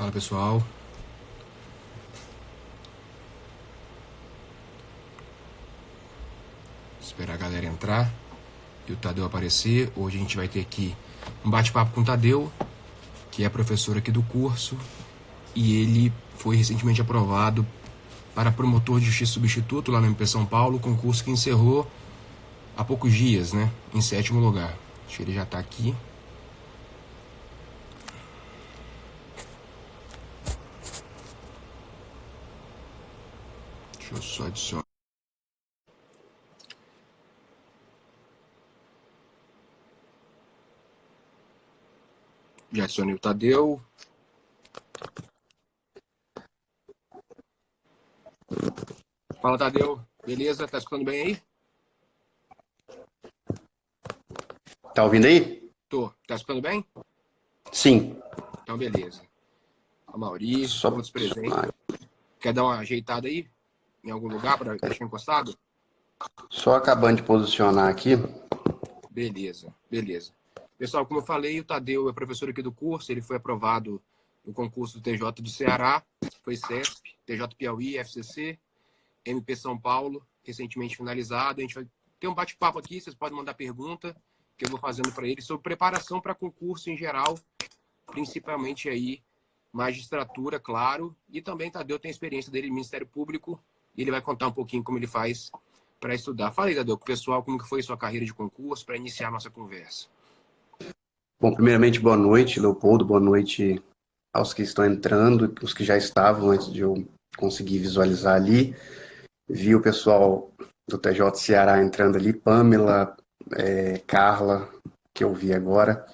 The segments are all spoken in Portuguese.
Fala pessoal, esperar a galera entrar e o Tadeu aparecer. Hoje a gente vai ter aqui um bate-papo com o Tadeu, que é professor aqui do curso, e ele foi recentemente aprovado para promotor de justiça substituto lá no MP São Paulo, concurso que encerrou há poucos dias, né? Em 7º lugar. Acho que ele já está aqui. Deixa eu só adicionar. Já adicionei o Tadeu. Fala, Tadeu. Beleza? Tá escutando bem aí? Tá ouvindo aí? Tô. Tá escutando bem? Sim. Então, beleza. A Mauri, Só outros presentes. posicionar. Quer dar uma ajeitada aí? Em algum lugar para deixar encostado? Só acabando de posicionar aqui. Beleza, beleza. Pessoal, como eu falei, o Tadeu é professor aqui do curso, ele foi aprovado no concurso do TJ do Ceará, foi CESP, TJ Piauí, FCC, MP São Paulo, recentemente finalizado. A gente vai ter um bate-papo aqui, vocês podem mandar pergunta que eu vou fazendo para ele sobre preparação para concurso em geral, principalmente aí magistratura, claro, e também Tadeu tem a experiência dele no Ministério Público e ele vai contar um pouquinho como ele faz para estudar. Fala aí, Tadeu, com o pessoal, como que foi sua carreira de concurso para iniciar a nossa conversa. Bom, primeiramente, boa noite, Leopoldo. Boa noite aos que estão entrando, os que já estavam antes de eu conseguir visualizar ali. Vi o pessoal do TJ Ceará entrando ali, Pamela, Carla, que eu vi agora.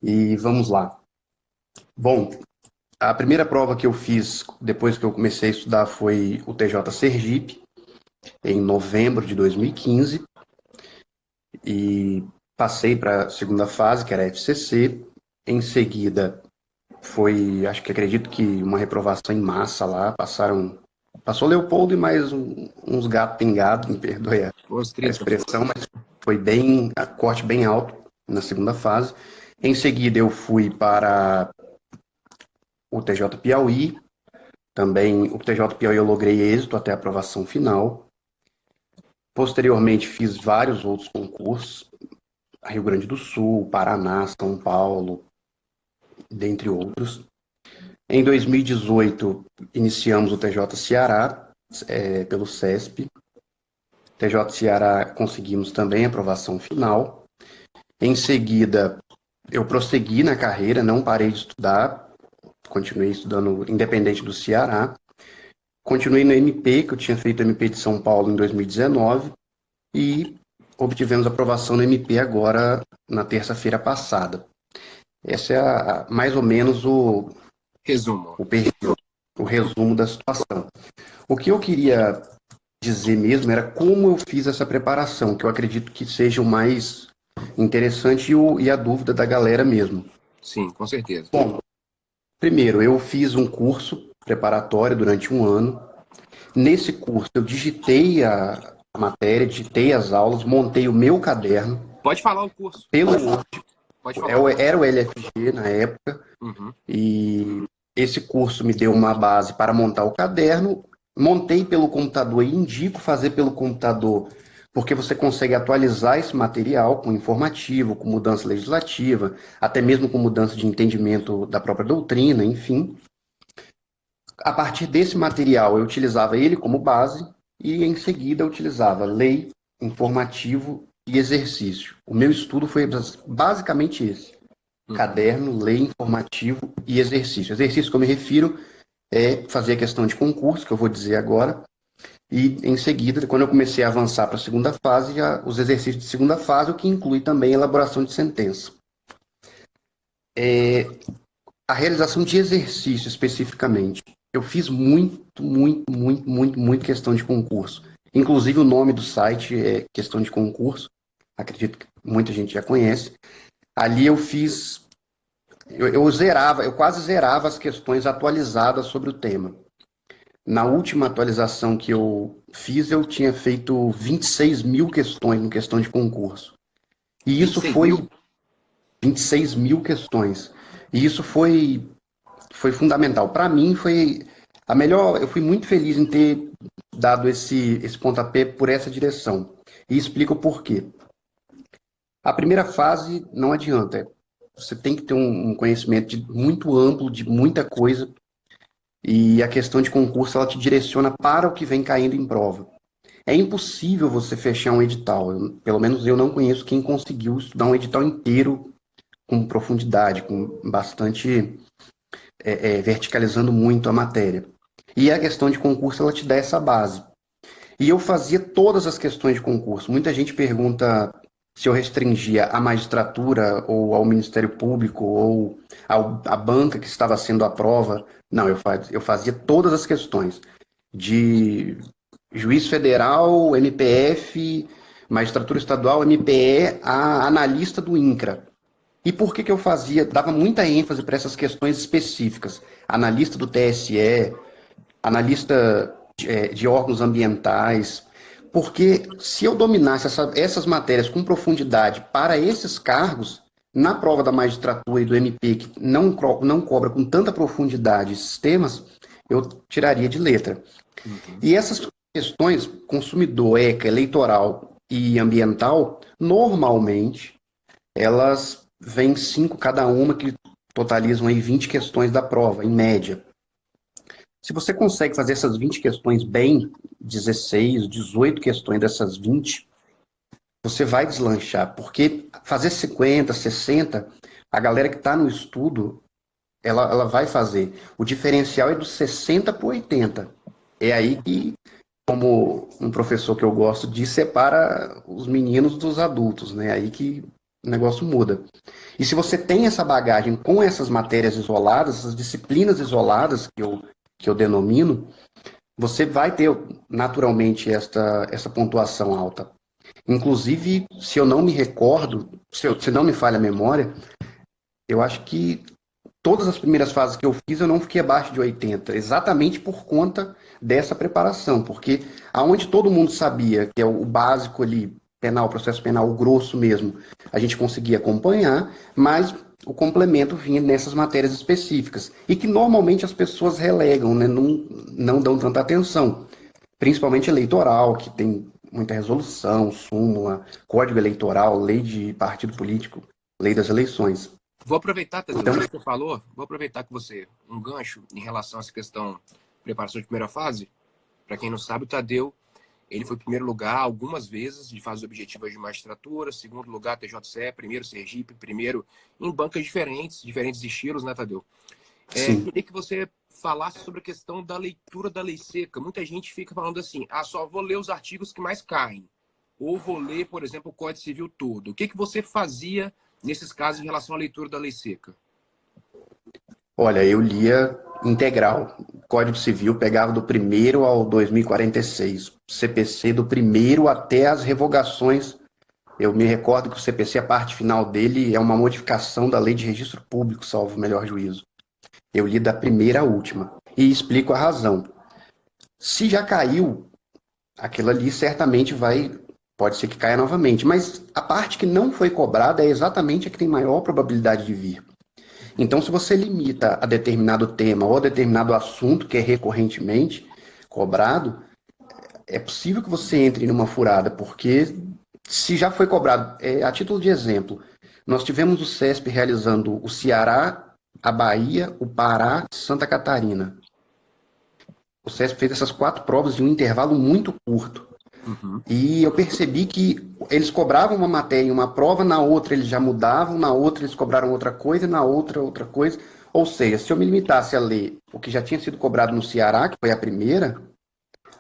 E vamos lá. Bom, a primeira prova que eu fiz depois que eu comecei a estudar foi o TJ Sergipe, em novembro de 2015. E passei para a segunda fase, que era a FCC. Em seguida, foi, acho que acredito que uma reprovação em massa lá. Passou Leopoldo e mais uns gatos pingados, me perdoe Os a 30. expressão, mas foi bem, a corte bem alto na segunda fase. Em seguida, eu fui para o TJ Piauí. Também o TJ Piauí eu logrei êxito até a aprovação final. Posteriormente, fiz vários outros concursos. Rio Grande do Sul, Paraná, São Paulo, dentre outros. Em 2018, iniciamos o TJ Ceará, pelo CESP. TJ Ceará conseguimos também a aprovação final. Em seguida, eu prossegui na carreira, não parei de estudar, continuei estudando independente do Ceará. Continuei no MP, que eu tinha feito o MP de São Paulo em 2019, e obtivemos aprovação no MP agora na terça-feira passada. Esse é mais ou menos Resumo. o perfil, o resumo da situação. O que eu queria dizer mesmo era como eu fiz essa preparação, que eu acredito que seja o mais interessante e a dúvida da galera mesmo. Sim, com certeza. Bom, primeiro, eu fiz um curso preparatório durante um ano. Nesse curso, eu digitei a matéria, digitei as aulas, montei o meu caderno. Pode falar o curso. Pelo Pode falar o curso. Era o LFG na época. Uhum. E esse curso me deu uma base para montar o caderno. Montei pelo computador e indico fazer pelo computador, porque você consegue atualizar esse material com informativo, com mudança legislativa, até mesmo com mudança de entendimento da própria doutrina, enfim. A partir desse material, eu utilizava ele como base e, em seguida, eu utilizava lei, informativo e exercício. O meu estudo foi basicamente esse. Caderno, lei, informativo e exercício. Exercício que eu me refiro é fazer a questão de concurso, que eu vou dizer agora, e em seguida, quando eu comecei a avançar para a segunda fase, os exercícios de segunda fase, o que inclui também a elaboração de sentença. A realização de exercício especificamente, eu fiz muito questão de concurso. Inclusive o nome do site é Questão de Concurso, acredito que muita gente já conhece. Ali eu fiz eu quase zerava as questões atualizadas sobre o tema. Na última atualização que eu fiz, eu tinha feito 26 mil questões no questão de concurso. E isso 26 foi mil? 26 mil questões. E isso foi foi fundamental. Para mim, foi a melhor. Eu fui muito feliz em ter dado esse pontapé por essa direção. E explico o porquê. A primeira fase não adianta. Você tem que ter um conhecimento muito amplo de muita coisa. E a questão de concurso, ela te direciona para o que vem caindo em prova. É impossível você fechar um edital. Pelo menos eu não conheço quem conseguiu estudar um edital inteiro com profundidade, com bastante, verticalizando muito a matéria. E a questão de concurso, ela te dá essa base. E eu fazia todas as questões de concurso. Muita gente pergunta se eu restringia à magistratura ou ao Ministério Público ou à banca que estava sendo a prova. Não, eu fazia todas as questões de juiz federal, MPF, magistratura estadual, MPE, a analista do INCRA. E por que eu fazia? Dava muita ênfase para essas questões específicas. Analista do TSE, analista de órgãos ambientais, porque se eu dominasse essas matérias com profundidade para esses cargos, na prova da magistratura e do MP, que não cobra com tanta profundidade esses temas, eu tiraria de letra. Uhum. E essas questões, consumidor, ECA, eleitoral e ambiental, normalmente, elas vêm 5 cada uma, que totalizam aí 20 questões da prova, em média. Se você consegue fazer essas 20 questões bem, 16, 18 questões dessas 20, você vai deslanchar, porque fazer 50, 60, a galera que está no estudo, ela vai fazer. O diferencial é dos 60 para o 80. É aí que, como um professor que eu gosto de, separa os meninos dos adultos, né? Aí que o negócio muda. E se você tem essa bagagem com essas matérias isoladas, essas disciplinas isoladas que eu denomino, você vai ter naturalmente essa pontuação alta. Inclusive, se eu não me recordo, se não me falha a memória, eu acho que todas as primeiras fases que eu fiz eu não fiquei abaixo de 80, exatamente por conta dessa preparação, porque aonde todo mundo sabia que é o básico ali, penal, processo penal, o grosso mesmo, a gente conseguia acompanhar, mas o complemento vinha nessas matérias específicas, e que normalmente as pessoas relegam, né, não dão tanta atenção, principalmente eleitoral, que tem muita resolução, súmula, código eleitoral, lei de partido político, lei das eleições. Vou aproveitar, Tadeu, Então, já que você falou, vou aproveitar que você, um gancho em relação a essa questão de preparação de primeira fase. Para quem não sabe, o Tadeu, ele foi primeiro lugar algumas vezes de fases objetivas de magistratura, segundo lugar TJCE, primeiro Sergipe, primeiro em bancas diferentes, diferentes estilos, né, Tadeu? sim. Queria que você falasse sobre a questão da leitura da lei seca. Muita gente fica falando assim, só vou ler os artigos que mais caem. Ou vou ler, por exemplo, o Código Civil todo. O que você fazia nesses casos em relação à leitura da lei seca? Olha, eu lia integral. Código Civil pegava do primeiro ao 2046. CPC do primeiro até as revogações. Eu me recordo que o CPC, a parte final dele, é uma modificação da Lei de Registro Público, salvo o melhor juízo. Eu li da primeira à última. E explico a razão. Se já caiu, aquilo ali certamente pode ser que caia novamente. Mas a parte que não foi cobrada é exatamente a que tem maior probabilidade de vir. Então, se você limita a determinado tema ou a determinado assunto que é recorrentemente cobrado, é possível que você entre numa furada, porque se já foi cobrado, a título de exemplo, nós tivemos o CESP realizando o Ceará, a Bahia, o Pará, Santa Catarina. O CESP fez essas 4 provas em um intervalo muito curto. Uhum. E eu percebi que eles cobravam uma matéria em uma prova, na outra eles já mudavam, na outra eles cobraram outra coisa, na outra coisa. Ou seja, se eu me limitasse a ler o que já tinha sido cobrado no Ceará, que foi a primeira,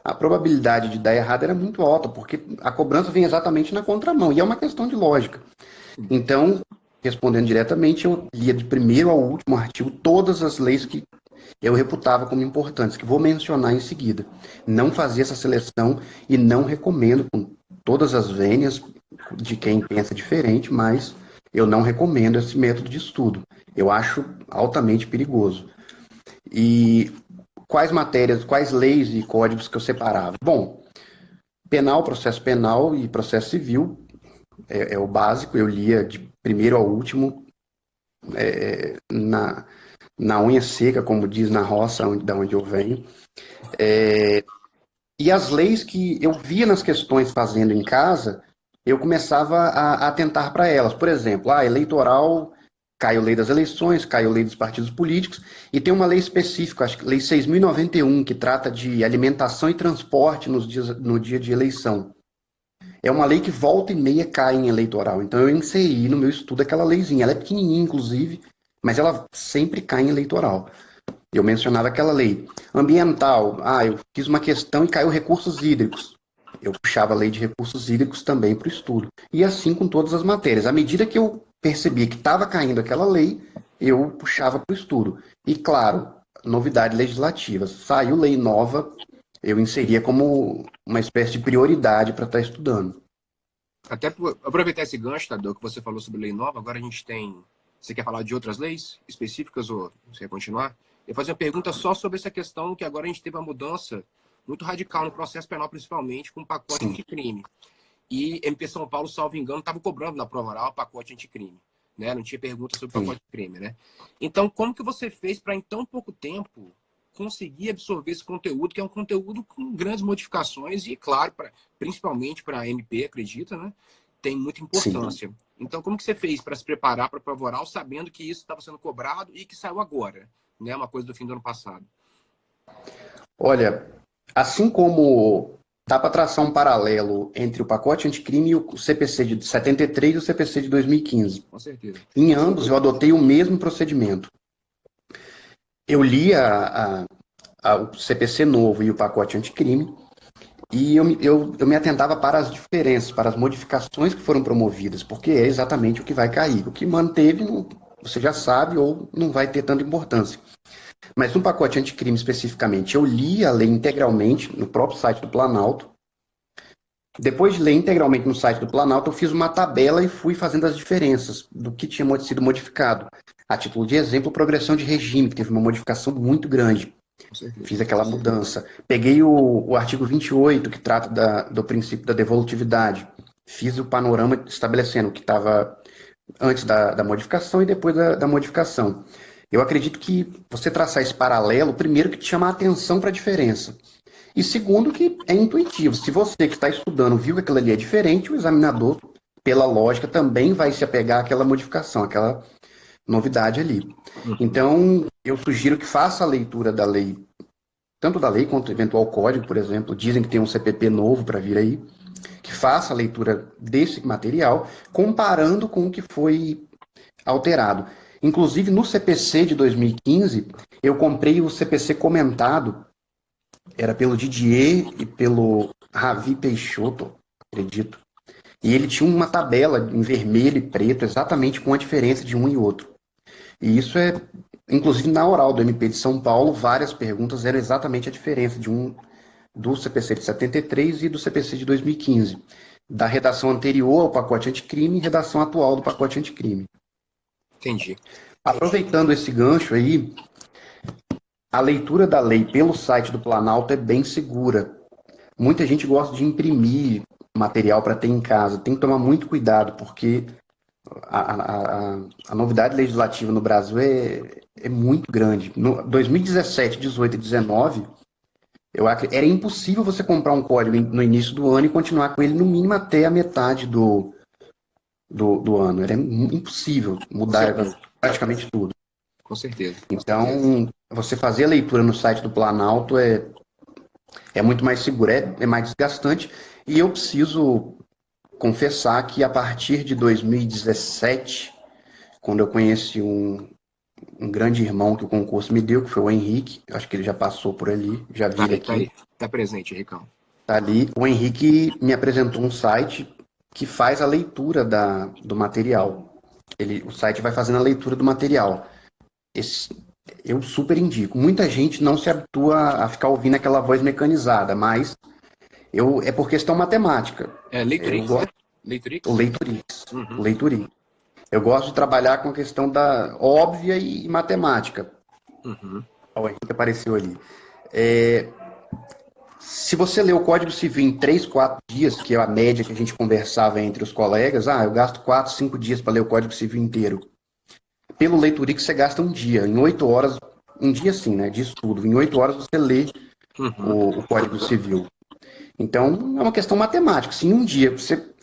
a probabilidade de dar errado era muito alta, porque a cobrança vem exatamente na contramão, e é uma questão de lógica. Então, respondendo diretamente, eu lia de primeiro ao último artigo todas as leis que eu reputava como importantes, que vou mencionar em seguida. Não fazia essa seleção e não recomendo, com todas as vênias de quem pensa diferente, mas eu não recomendo esse método de estudo. Eu acho altamente perigoso. E quais matérias, quais leis e códigos que eu separava? Bom, processo penal e processo civil é o básico, eu lia de primeiro ao último na na unha seca, como diz na roça da onde eu venho. E as leis que eu via nas questões fazendo em casa, eu começava a atentar para elas. Por exemplo, eleitoral, caiu lei das eleições, caiu lei dos partidos políticos, e tem uma lei específica, acho que lei 6.091, que trata de alimentação e transporte no dia de eleição. É uma lei que volta e meia cai em eleitoral. Então eu inseri no meu estudo aquela leizinha. Ela é pequenininha, inclusive, mas ela sempre cai em eleitoral. Eu mencionava aquela lei. Ambiental, eu fiz uma questão e caiu recursos hídricos. Eu puxava a lei de recursos hídricos também para o estudo. E assim com todas as matérias. À medida que eu percebia que estava caindo aquela lei, eu puxava para o estudo. E claro, novidade legislativa. Saiu lei nova, eu inseria como uma espécie de prioridade para estar estudando. Até aproveitar esse gancho, Tadeu, que você falou sobre lei nova, agora a gente tem... Você quer falar de outras leis específicas ou você quer continuar? Eu vou fazer uma pergunta só sobre essa questão que agora a gente teve uma mudança muito radical no processo penal, principalmente com o pacote anticrime. E MP São Paulo, salvo engano, estava cobrando na prova oral o pacote anticrime. Né? Não tinha pergunta sobre o pacote anticrime. Né? Então, como que você fez para, em tão pouco tempo, conseguir absorver esse conteúdo, que é um conteúdo com grandes modificações e, claro, principalmente para a MP, acredita, né? Tem muita importância. Sim. Então, como que você fez para se preparar para a prova oral, sabendo que isso estava sendo cobrado e que saiu agora? Né? Uma coisa do fim do ano passado. Olha, assim como dá para traçar um paralelo entre o pacote anticrime e o CPC de 73 e o CPC de 2015. Com certeza. Em ambos, eu adotei o mesmo procedimento. Eu li o CPC novo e o pacote anticrime, e eu me atentava para as diferenças, para as modificações que foram promovidas, porque é exatamente o que vai cair. O que manteve, você já sabe, ou não vai ter tanta importância. Mas no pacote anticrime especificamente, eu li a lei integralmente no próprio site do Planalto. Depois de ler integralmente no site do Planalto, eu fiz uma tabela e fui fazendo as diferenças do que tinha sido modificado. A título de exemplo, progressão de regime, que teve uma modificação muito grande. Fiz aquela mudança. Peguei o artigo 28, que trata do princípio da devolutividade. Fiz o panorama estabelecendo o que estava antes da modificação e depois da modificação. Eu acredito que você traçar esse paralelo, primeiro que te chama a atenção para a diferença. E segundo que é intuitivo. Se você que está estudando viu que aquilo ali é diferente, o examinador, pela lógica, também vai se apegar àquela modificação, àquela novidade ali. Então, eu sugiro que faça a leitura da lei, tanto da lei quanto do eventual código, por exemplo. Dizem que tem um CPP novo para vir aí. Que faça a leitura desse material, comparando com o que foi alterado. Inclusive, no CPC de 2015, eu comprei o CPC comentado, era pelo Didier e pelo Ravi Peixoto, acredito. E ele tinha uma tabela em vermelho e preto, exatamente com a diferença de um e outro. E isso é, inclusive na oral do MP de São Paulo, várias perguntas eram exatamente a diferença do CPC de 73 e do CPC de 2015. Da redação anterior ao pacote anticrime e redação atual do pacote anticrime. Entendi. Aproveitando esse gancho aí, a leitura da lei pelo site do Planalto é bem segura. Muita gente gosta de imprimir material para ter em casa. Tem que tomar muito cuidado, porque a novidade legislativa no Brasil é muito grande. No 2017, 18 e 19, era impossível você comprar um código no início do ano e continuar com ele no mínimo até a metade do ano. Era impossível mudar praticamente tudo. Com certeza. Então, você fazer a leitura no site do Planalto é muito mais seguro, é mais desgastante. E eu preciso confessar que a partir de 2017, quando eu conheci um grande irmão que o concurso me deu, que foi o Henrique, acho que ele já passou por ali, já vi ele aqui. Tá presente, Ricão. Tá ali. O Henrique me apresentou um site que faz a leitura do material. O site vai fazendo a leitura do material. Eu super indico. Muita gente não se habitua a ficar ouvindo aquela voz mecanizada, mas é por questão matemática. Leiturix, né? Leiturix? O Leiturix. Uhum. O Leiturix. Eu gosto de trabalhar com a questão da óbvia e matemática. Uhum. O Henrique apareceu ali. Se você lê o Código Civil em 3, 4 dias, que é a média que a gente conversava entre os colegas, eu gasto 4, 5 dias para ler o Código Civil inteiro. pelo Leiturix você gasta um dia, em 8 horas, um dia sim, né, de estudo. Em 8 horas você lê Uhum. o Código Civil. Então, é uma questão matemática. Se em um dia,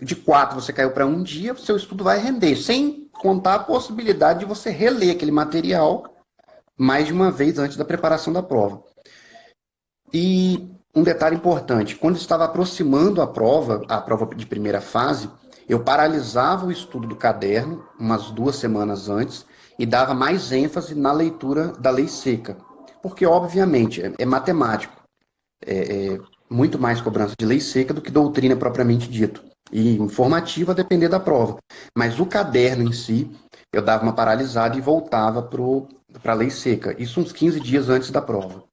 de 4 você caiu para um dia, o seu estudo vai render, sem contar a possibilidade de você reler aquele material mais de uma vez antes da preparação da prova. E um detalhe importante, quando estava aproximando a prova de primeira fase, eu paralisava o estudo do caderno umas 2 semanas antes e dava mais ênfase na leitura da lei seca. Porque, obviamente, é matemático. Muito mais cobrança de lei seca do que doutrina propriamente dito. E informativa a depender da prova. Mas o caderno em si, eu dava uma paralisada e voltava para a lei seca. Isso uns 15 dias antes da prova.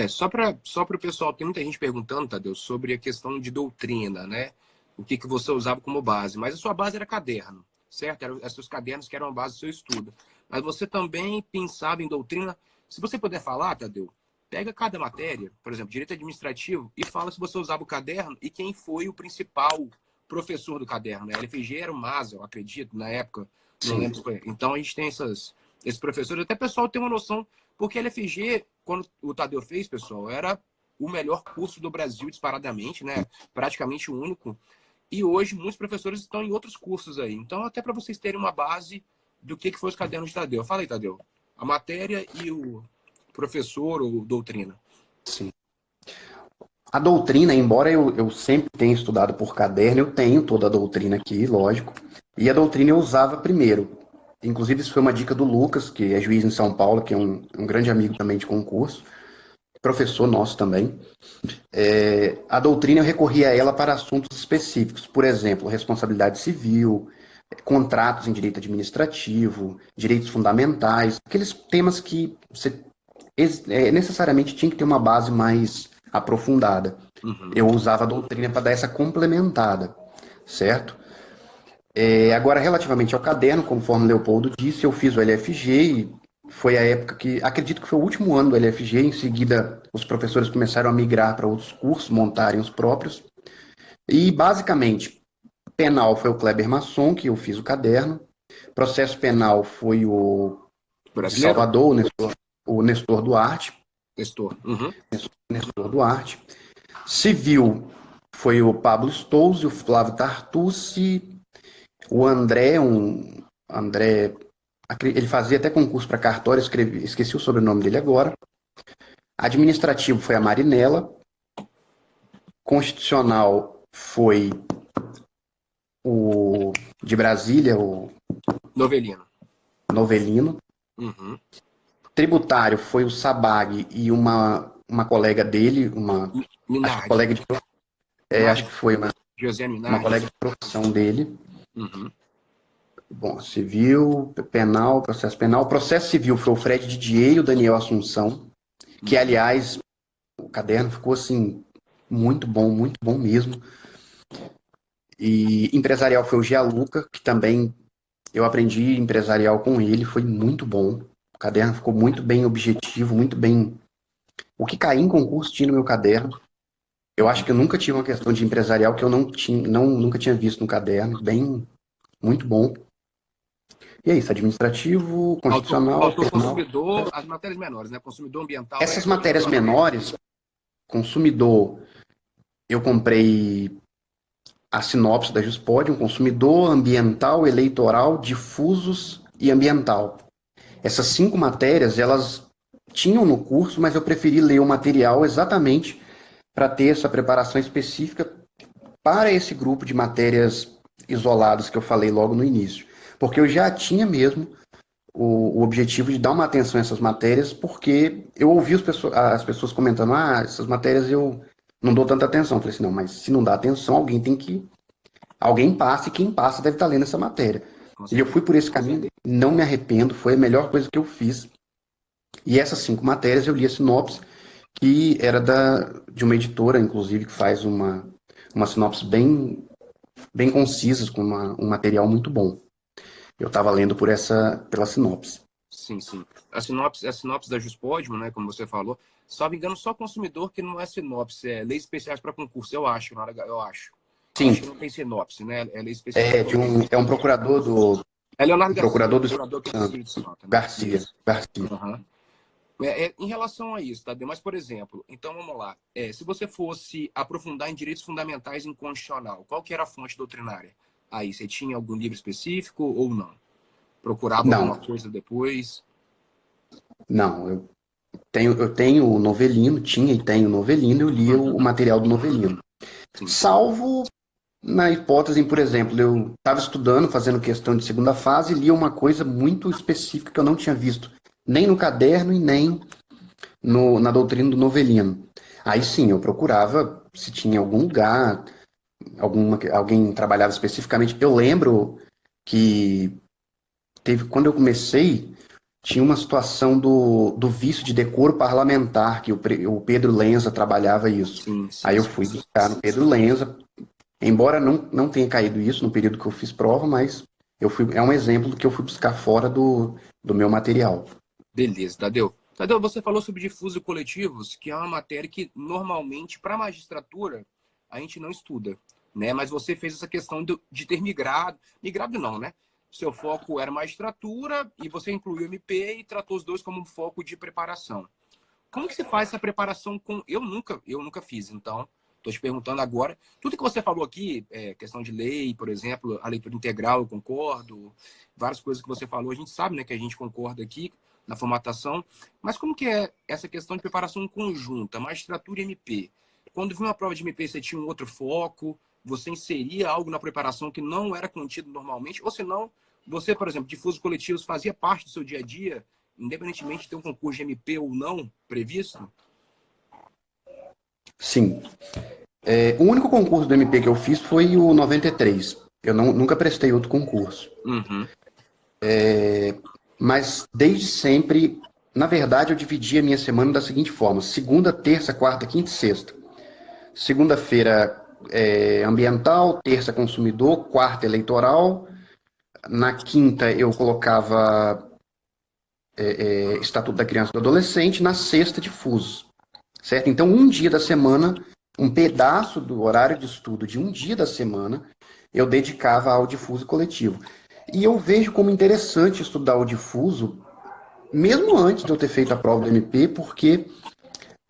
Só para o pessoal, tem muita gente perguntando, Tadeu, sobre a questão de doutrina, né? O que você usava como base. Mas a sua base era caderno, certo? Eram os seus cadernos que eram a base do seu estudo. Mas você também pensava em doutrina. Se você puder falar, Tadeu, pega cada matéria, por exemplo, direito administrativo, e fala se você usava o caderno e quem foi o principal professor do caderno, né? A LFG era o Mazel, acredito, na época. Não Sim. lembro se foi. Então a gente tem esses professores, até o pessoal tem uma noção, porque a LFG, quando o Tadeu fez, pessoal, era o melhor curso do Brasil disparadamente, né? Praticamente o único. E hoje muitos professores estão em outros cursos aí. Então, até para vocês terem uma base do que foi os cadernos de Tadeu. Fala aí, Tadeu. A matéria e o professor ou doutrina. Sim. A doutrina, embora eu sempre tenha estudado por caderno, eu tenho toda a doutrina aqui, lógico. E a doutrina eu usava primeiro. Inclusive, isso foi uma dica do Lucas, que é juiz em São Paulo, que é um grande amigo também de concurso, professor nosso também. A doutrina eu recorria a ela para assuntos específicos, por exemplo, responsabilidade civil, contratos em direito administrativo, direitos fundamentais, aqueles temas que você necessariamente tinha que ter uma base mais aprofundada. Uhum. Eu usava a doutrina para dar essa complementada, certo? Agora, relativamente ao caderno, conforme o Leopoldo disse, eu fiz o LFG e foi a época que, acredito que foi o último ano do LFG, em seguida os professores começaram a migrar para outros cursos, montarem os próprios. E, basicamente, penal foi o Kleber Masson, que eu fiz o caderno. Processo penal foi o de Brasileiro? Salvador, o Nestor Duarte. Gestor. Uhum. Nestor Duarte. Civil foi o Pablo Stouls, o Flávio Tartucci, o André, André, ele fazia até concurso para cartório, esqueci o sobrenome dele agora. Administrativo foi a Marinela. Constitucional foi o de Brasília, o Novelino. Novelino. Uhum. Tributário foi o Sabag e uma colega dele, acho que Minardi. colega de, acho que foi José uma Minardi. colega de profissão dele. Uhum. Bom, civil, penal, processo penal. Processo civil foi o Fred Didier e o Daniel Assunção, que, aliás, o caderno ficou, assim, muito bom mesmo. E empresarial foi o Gianluca, que também eu aprendi empresarial com ele, foi muito bom. O caderno ficou muito bem objetivo, muito bem. O que caía em concurso tinha no meu caderno. Eu acho que eu nunca tive uma questão de empresarial que eu nunca tinha visto no caderno. Bem, muito bom. E é isso, administrativo, constitucional, Autor penal. consumidor, as matérias menores, né? Consumidor ambiental Essas matérias menores, consumidor, eu comprei a sinopse da Juspod, um consumidor, ambiental, eleitoral, difusos e ambiental. Essas 5 matérias, elas tinham no curso, mas eu preferi ler o material exatamente para ter essa preparação específica para esse grupo de matérias isoladas que eu falei logo no início. Porque eu já tinha mesmo o objetivo de dar uma atenção a essas matérias, porque eu ouvi as pessoas comentando, essas matérias eu não dou tanta atenção. Eu falei assim, não, mas se não dá atenção, alguém passa, e quem passa deve estar lendo essa matéria. E eu fui por esse caminho, não me arrependo, foi a melhor coisa que eu fiz. E essas 5 matérias eu li a sinopse, que era de uma editora, inclusive, que faz uma sinopse bem concisa, com um material muito bom. Eu estava lendo pela sinopse. Sim, sim. A sinopse da Juspódimo, né, como você falou, salvo engano, só consumidor que não é sinopse, é leis especiais para concurso, eu acho, eu acho. Eu Sim, acho que não tem sinopse, né? É lei especial para concurso. é um procurador É Leonardo o Garcia, procurador do Espírito procurador aqui do Santo, Espírito Santo, né? Garcia, Isso. Garcia. Aham. Em relação a isso, Tadeu, mas, por exemplo, então vamos lá. Se você fosse aprofundar em direitos fundamentais em constitucional, qual que era a fonte doutrinária? Aí, você tinha algum livro específico ou não? Procurava alguma Não, coisa depois? não, eu tenho o Novelino, tinha e tenho o Novelino, eu li o Uhum. material do Novelino. Sim. Salvo na hipótese, por exemplo, eu estava estudando, fazendo questão de segunda fase, e li uma coisa muito específica que eu não tinha visto, nem no caderno e nem na doutrina do Novelino. Aí sim, eu procurava se tinha algum lugar, alguém trabalhava especificamente. Eu lembro que teve, quando eu comecei, tinha uma situação do vício de decoro parlamentar, que o Pedro Lenza trabalhava isso. Sim, Aí sim, eu sim. fui buscar no Pedro Lenza, embora não tenha caído isso no período que eu fiz prova, mas é um exemplo do que eu fui buscar fora do meu material. Beleza, Tadeu. Tadeu, você falou sobre difusos coletivos, que é uma matéria que normalmente, para a magistratura, a gente não estuda, né? Mas você fez essa questão de ter migrado. Migrado não, né? Seu foco era magistratura e você incluiu o MP e tratou os dois como um foco de preparação. Como que você faz essa preparação com... Eu nunca fiz, então estou te perguntando agora. Tudo que você falou aqui, questão de lei, por exemplo, a leitura integral, eu concordo. Várias coisas que você falou, a gente sabe, né, que a gente concorda aqui na formatação. Mas como que é essa questão de preparação conjunta, magistratura e MP? Quando vinha uma prova de MP, você tinha um outro foco? Você inseria algo na preparação que não era contido normalmente? Ou senão, você, por exemplo, difusos coletivos fazia parte do seu dia a dia, independentemente de ter um concurso de MP ou não previsto? Sim. O único concurso do MP que eu fiz foi o 93. Eu nunca prestei outro concurso. Uhum. Mas desde sempre, na verdade, eu dividia a minha semana da seguinte forma: segunda, terça, quarta, quinta e sexta. Segunda-feira ambiental, terça consumidor, quarta eleitoral. Na quinta eu colocava Estatuto da Criança e do Adolescente, na sexta difusos, certo? Então, um dia da semana, um pedaço do horário de estudo de um dia da semana, eu dedicava ao difuso coletivo. E eu vejo como interessante estudar o difuso, mesmo antes de eu ter feito a prova do MP, porque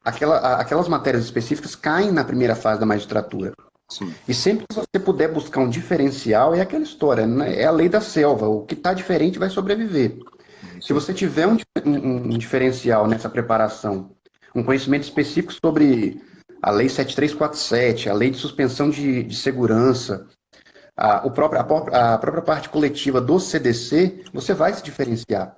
aquelas matérias específicas caem na primeira fase da magistratura. Sim. E sempre que você puder buscar um diferencial, é aquela história, né? É a lei da selva. O que está diferente vai sobreviver. É Se isso aí. você tiver um diferencial nessa preparação, um conhecimento específico sobre a Lei 7347, a Lei de Suspensão de Segurança, a própria parte coletiva do CDC, você vai se diferenciar.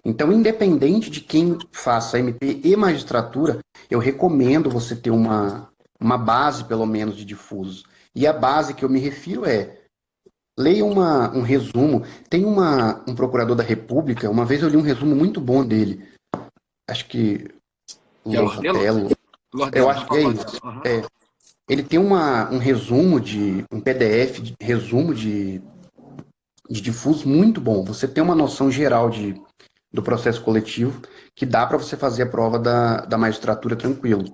Então, independente de quem faça MP e magistratura, eu recomendo você ter uma base, pelo menos, de difusos. E a base que eu me refiro leia um resumo. Tem um procurador da República, uma vez eu li um resumo muito bom dele. Acho que Que é Lordelo? Lordelo. Eu Lordelo, acho que Rafael é Lordelo. isso. Uhum. Ele tem um resumo um PDF, resumo de difuso muito bom. Você tem uma noção geral do processo coletivo que dá para você fazer a prova da magistratura tranquilo.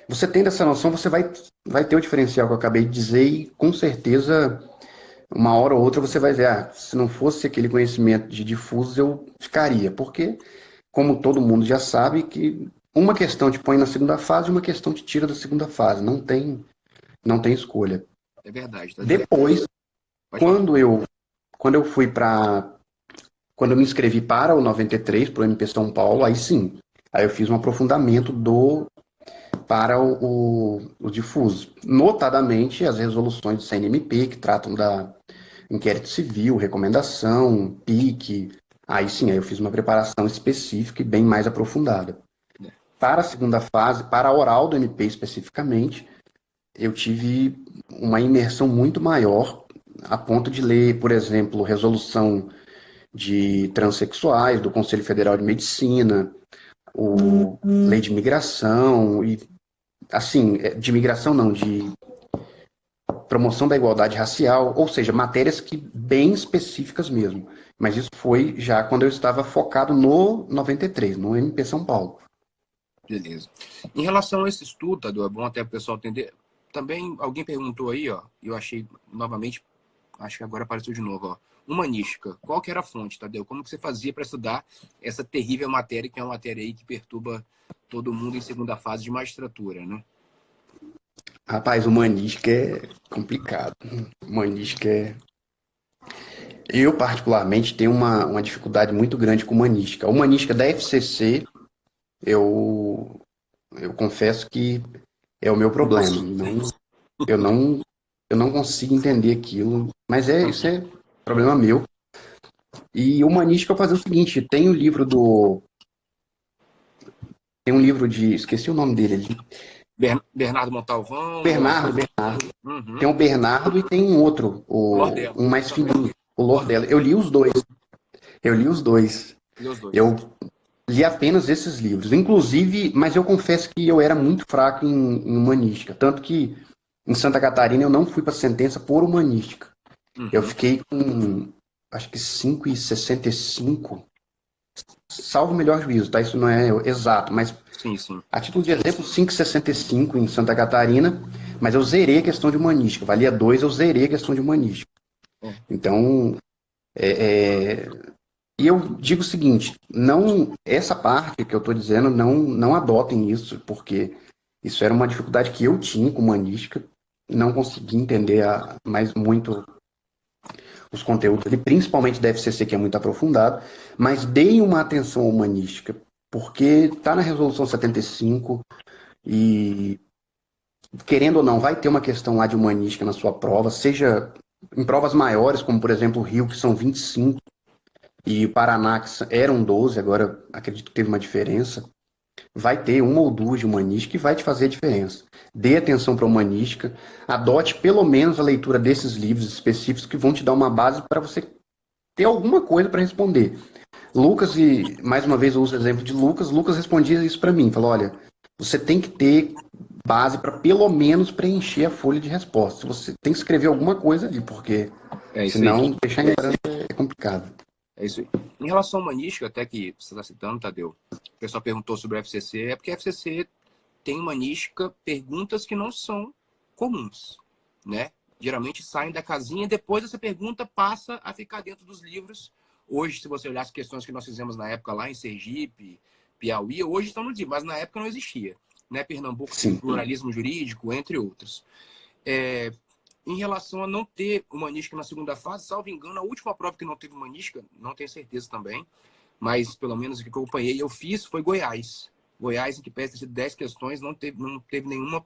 Você tendo essa noção, você vai ter o diferencial que eu acabei de dizer e com certeza uma hora ou outra você vai ver, se não fosse aquele conhecimento de difusos, eu ficaria. Porque, como todo mundo já sabe, que uma questão te põe na segunda fase e uma questão te tira da segunda fase. Não tem escolha. É verdade, Tadeu. Depois, Pode falar. quando eu, quando eu fui para. Quando eu me inscrevi para o 93, para o MP São Paulo, aí sim. Aí eu fiz um aprofundamento para o difuso. Notadamente as resoluções do CNMP, que tratam da inquérito civil, recomendação, PIC. Aí sim, aí eu fiz uma preparação específica e bem mais aprofundada. É. Para a segunda fase, para a oral do MP especificamente, eu tive uma imersão muito maior, a ponto de ler, por exemplo, resolução de transexuais do Conselho Federal de Medicina, o lei de migração e assim, de migração não, de promoção da igualdade racial, ou seja, matérias que bem específicas mesmo. Mas isso foi já quando eu estava focado no 93, no MP São Paulo. Beleza. Em relação a esse estudo, Tadeu, é bom até o pessoal entender. Também alguém perguntou aí, ó, eu achei novamente Acho que agora apareceu de novo, ó. Humanística. Qual que era a fonte, Tadeu? Como que você fazia para estudar essa terrível matéria, que é uma matéria aí que perturba todo mundo em segunda fase de magistratura, né? Rapaz, humanística é complicado. Humanística é. Eu, particularmente, tenho uma dificuldade muito grande com humanística. A humanística da FCC, eu, eu confesso que é o meu problema. Eu não, eu não consigo entender aquilo, mas isso é problema meu. E humanística eu fazia o seguinte, tem um livro de, esqueci o nome dele ali, Bernardo Montalvão, Bernardo. uhum. Tem o Bernardo e tem um outro, Lordelo, um mais também. fininho, o Lordelo. Lordelo, Eu li os dois. e os Eu dois. li apenas esses livros. Inclusive, mas eu confesso que eu era muito fraco em humanística. Tanto que em Santa Catarina eu não fui para sentença por humanística. Eu Uhum. fiquei com, acho que 5,65, salvo o melhor juízo, tá? Isso não é exato, mas Sim, sim. a título de exemplo, 5,65 em Santa Catarina, mas eu zerei a questão de humanística. Valia 2, eu zerei a questão de humanística. É, Então, e eu digo o seguinte, não, essa parte que eu estou dizendo, não adotem isso, porque isso era uma dificuldade que eu tinha com humanística, não consegui entender mais muito os conteúdos ali, principalmente da FCC, que é muito aprofundado, mas deem uma atenção humanística, porque está na Resolução 75 e, querendo ou não, vai ter uma questão lá de humanística na sua prova, seja em provas maiores, como por exemplo o Rio, que são 25, e o Paraná, que eram 12, agora acredito que teve uma diferença. Vai ter uma ou duas de humanística e vai te fazer a diferença. Dê atenção para a humanística, adote pelo menos a leitura desses livros específicos que vão te dar uma base para você ter alguma coisa para responder. Lucas, e mais uma vez eu uso o exemplo de Lucas, Lucas respondia isso para mim, falou, olha, você tem que ter base para pelo menos preencher a folha de resposta. Você tem que escrever alguma coisa ali, porque é isso aí. senão deixar em branco é complicado. É isso aí. Em relação à humanística, até que você está citando, Tadeu, o pessoal perguntou sobre o FCC, é porque a FCC tem humanística perguntas que não são comuns, né? Geralmente saem da casinha e depois essa pergunta passa a ficar dentro dos livros. Hoje, se você olhar as questões que nós fizemos na época lá em Sergipe, Piauí, hoje estão no livro, mas na época não existia. Né? Pernambuco, Sim. pluralismo jurídico, entre outros. Em relação a não ter humanística na segunda fase, salvo engano, a última prova que não teve humanística, não tenho certeza também, mas pelo menos o que eu acompanhei eu fiz foi Goiás. Goiás, em que pese ter 10 questões, não teve nenhuma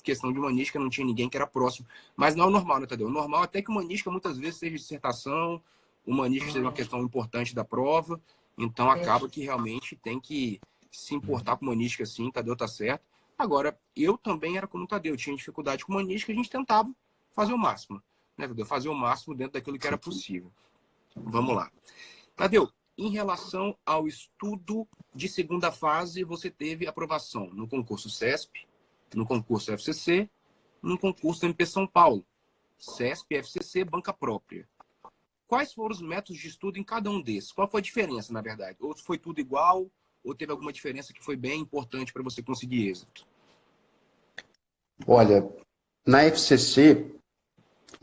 questão de humanística, não tinha ninguém que era próximo. Mas não é o normal, né, Tadeu? O normal até que humanística muitas vezes seja dissertação, humanística seja uma questão importante da prova, então acaba que realmente tem que se importar com humanística sim, Tadeu tá certo. Agora, eu também era como o Tadeu, tinha dificuldade com humanística, a gente tentava fazer o máximo, né, Tadeu? Fazer o máximo dentro daquilo que era possível. Vamos lá. Tadeu, em relação ao estudo de segunda fase, você teve aprovação no concurso CESP, no concurso FCC, no concurso MP São Paulo. CESP, FCC, banca própria. Quais foram os métodos de estudo em cada um desses? Qual foi a diferença, na verdade? Ou foi tudo igual, ou teve alguma diferença que foi bem importante para você conseguir êxito? Olha, na FCC,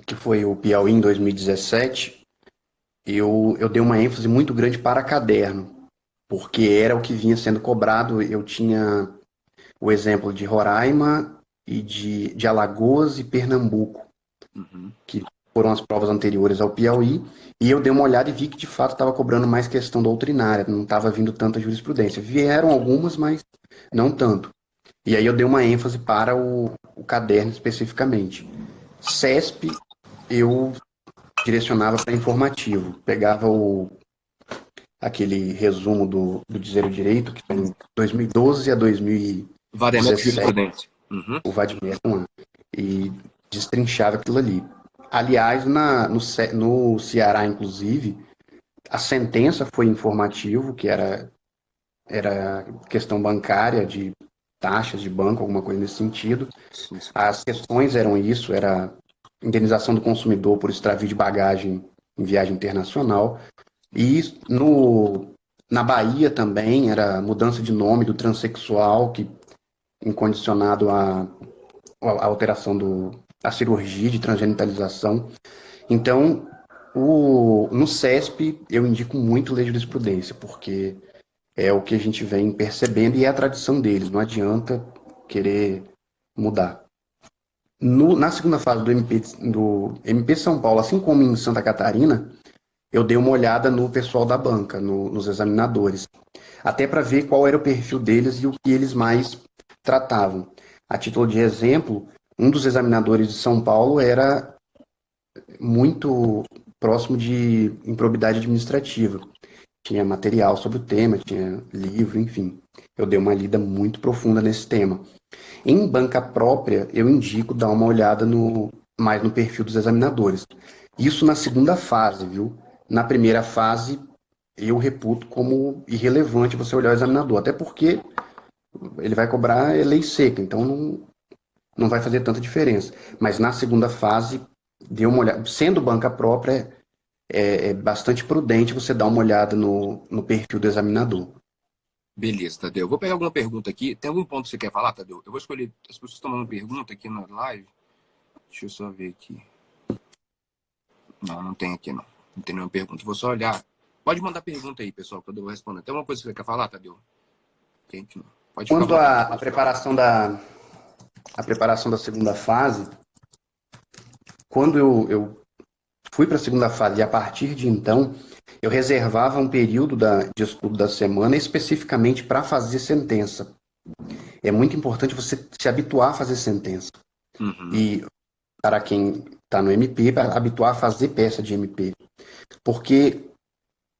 que foi o Piauí em 2017, eu dei uma ênfase muito grande para caderno, porque era o que vinha sendo cobrado. Eu tinha o exemplo de Roraima e de Alagoas e Pernambuco, que foram as provas anteriores ao Piauí, e eu dei uma olhada e vi que de fato estava cobrando mais questão doutrinária, não estava vindo tanta jurisprudência. Vieram algumas, mas não tanto. E aí eu dei uma ênfase para o caderno especificamente. CESP, eu direcionava para informativo. Pegava aquele resumo do Dizer o Direito, que tem 2012 a Vademecum 2017, jurisprudência. o Vademecum, e destrinchava aquilo ali. Aliás, no Ceará, inclusive, a sentença foi informativo, que era questão bancária, de taxas de banco, alguma coisa nesse sentido. Sim, sim. As questões eram isso, era indenização do consumidor por extravio de bagagem em viagem internacional. E na Bahia também era mudança de nome do transexual, que incondicionado à alteração da cirurgia de transgenitalização. Então, no CESP, eu indico muito ler jurisprudência, porque é o que a gente vem percebendo e é a tradição deles, não adianta querer mudar. Na segunda fase do MP São Paulo, assim como em Santa Catarina, eu dei uma olhada no pessoal da banca, nos examinadores, até para ver qual era o perfil deles e o que eles mais tratavam. A título de exemplo, um dos examinadores de São Paulo era muito próximo de improbidade administrativa. Tinha material sobre o tema, tinha livro, enfim. Eu dei uma lida muito profunda nesse tema. Em banca própria, eu indico dar uma olhada mais no perfil dos examinadores. Isso na segunda fase, viu? Na primeira fase, eu reputo como irrelevante você olhar o examinador, até porque ele vai cobrar lei seca, então não vai fazer tanta diferença. Mas na segunda fase, dê uma olhada. Sendo banca própria, é bastante prudente você dar uma olhada no perfil do examinador. Beleza, Tadeu. Vou pegar alguma pergunta aqui. Tem algum ponto que você quer falar, Tadeu? Eu vou escolher. As pessoas estão mandando pergunta aqui na live. Deixa eu só ver aqui. Não, não tem aqui, não. Não tem nenhuma pergunta. Vou só olhar. Pode mandar pergunta aí, pessoal, que eu vou responder. Tem alguma coisa que você quer falar, Tadeu? Gente, não. Pode ficar à Quanto vontade. à preparação da segunda fase, quando eu fui para a segunda fase e a partir de então, eu reservava um período de estudo da semana especificamente para fazer sentença. É muito importante você se habituar a fazer sentença. Uhum. E para quem está no MP, para habituar a fazer peça de MP. Porque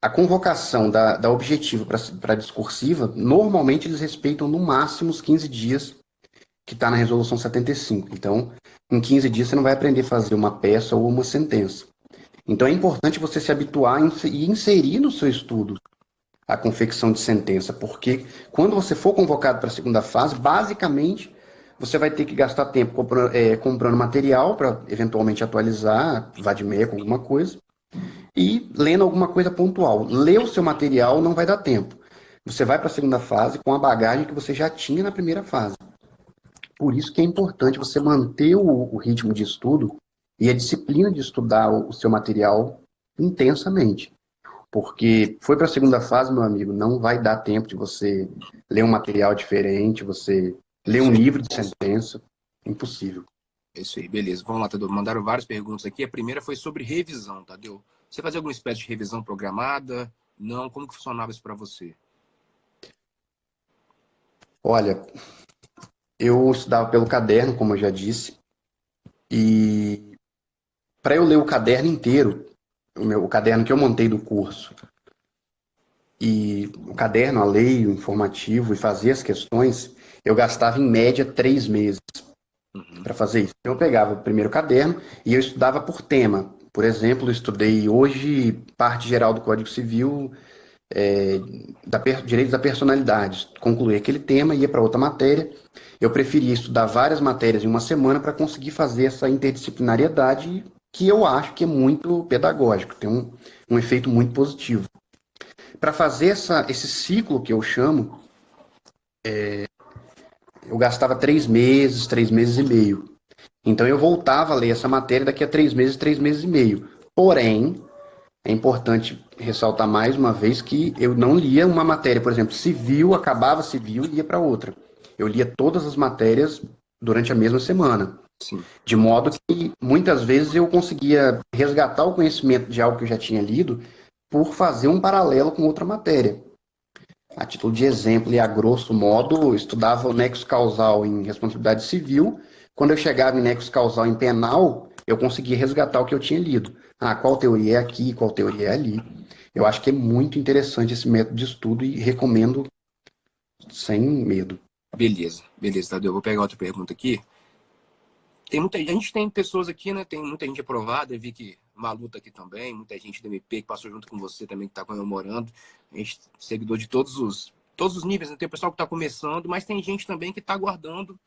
a convocação da objetiva para a discursiva, normalmente eles respeitam no máximo os 15 dias que está na resolução 75. Então, em 15 dias você não vai aprender a fazer uma peça ou uma sentença. Então é importante você se habituar e inserir no seu estudo a confecção de sentença, porque quando você for convocado para a segunda fase, basicamente você vai ter que gastar tempo comprando material para eventualmente atualizar, vadimeco, alguma coisa, e lendo alguma coisa pontual. Ler o seu material não vai dar tempo. Você vai para a segunda fase com a bagagem que você já tinha na primeira fase. Por isso que é importante você manter o ritmo de estudo e a disciplina de estudar o seu material intensamente. Porque foi para a segunda fase, meu amigo, não vai dar tempo de você ler um material diferente, você É ler isso um aí. livro de sentença. Impossível. É isso aí, beleza. Vamos lá, Tadeu. Mandaram várias perguntas aqui. A primeira foi sobre revisão, Tadeu. Você fazia alguma espécie de revisão programada? Não? Como que funcionava isso para você? Olha, eu estudava pelo caderno, como eu já disse, e para eu ler o caderno inteiro, o caderno que eu montei do curso, e o caderno, a lei, o informativo e fazer as questões, eu gastava em média 3 meses Uhum. para fazer isso. Então, eu pegava o primeiro caderno e eu estudava por tema. Por exemplo, eu estudei hoje parte geral do Código Civil, direitos da personalidade. Concluí aquele tema, ia para outra matéria. Eu preferia estudar várias matérias em uma semana para conseguir fazer essa interdisciplinariedade que eu acho que é muito pedagógico, tem um efeito muito positivo. Para fazer esse ciclo que eu chamo, eu gastava 3 meses, 3 meses e meio. Então eu voltava a ler essa matéria daqui a 3 meses, 3 meses e meio. Porém, é importante ressaltar mais uma vez que eu não lia uma matéria, por exemplo, civil, acabava civil e ia para outra. Eu lia todas as matérias durante a mesma semana. Sim. De modo que muitas vezes eu conseguia resgatar o conhecimento de algo que eu já tinha lido por fazer um paralelo com outra matéria. A título de exemplo e a grosso modo, eu estudava o nexo causal em responsabilidade civil. Quando eu chegava em nexo causal em penal, eu conseguia resgatar o que eu tinha lido. Ah, qual teoria é aqui, qual teoria é ali. Eu acho que é muito interessante esse método de estudo e recomendo sem medo. Beleza, beleza, Tadeu. Eu vou pegar outra pergunta aqui. A gente tem pessoas aqui, né? Tem muita gente aprovada. Eu vi que Malu tá aqui também, muita gente do MP que passou junto com você também, que tá comemorando. A gente seguidor de todos os níveis, né? Tem o pessoal que tá começando, mas tem gente também que tá aguardando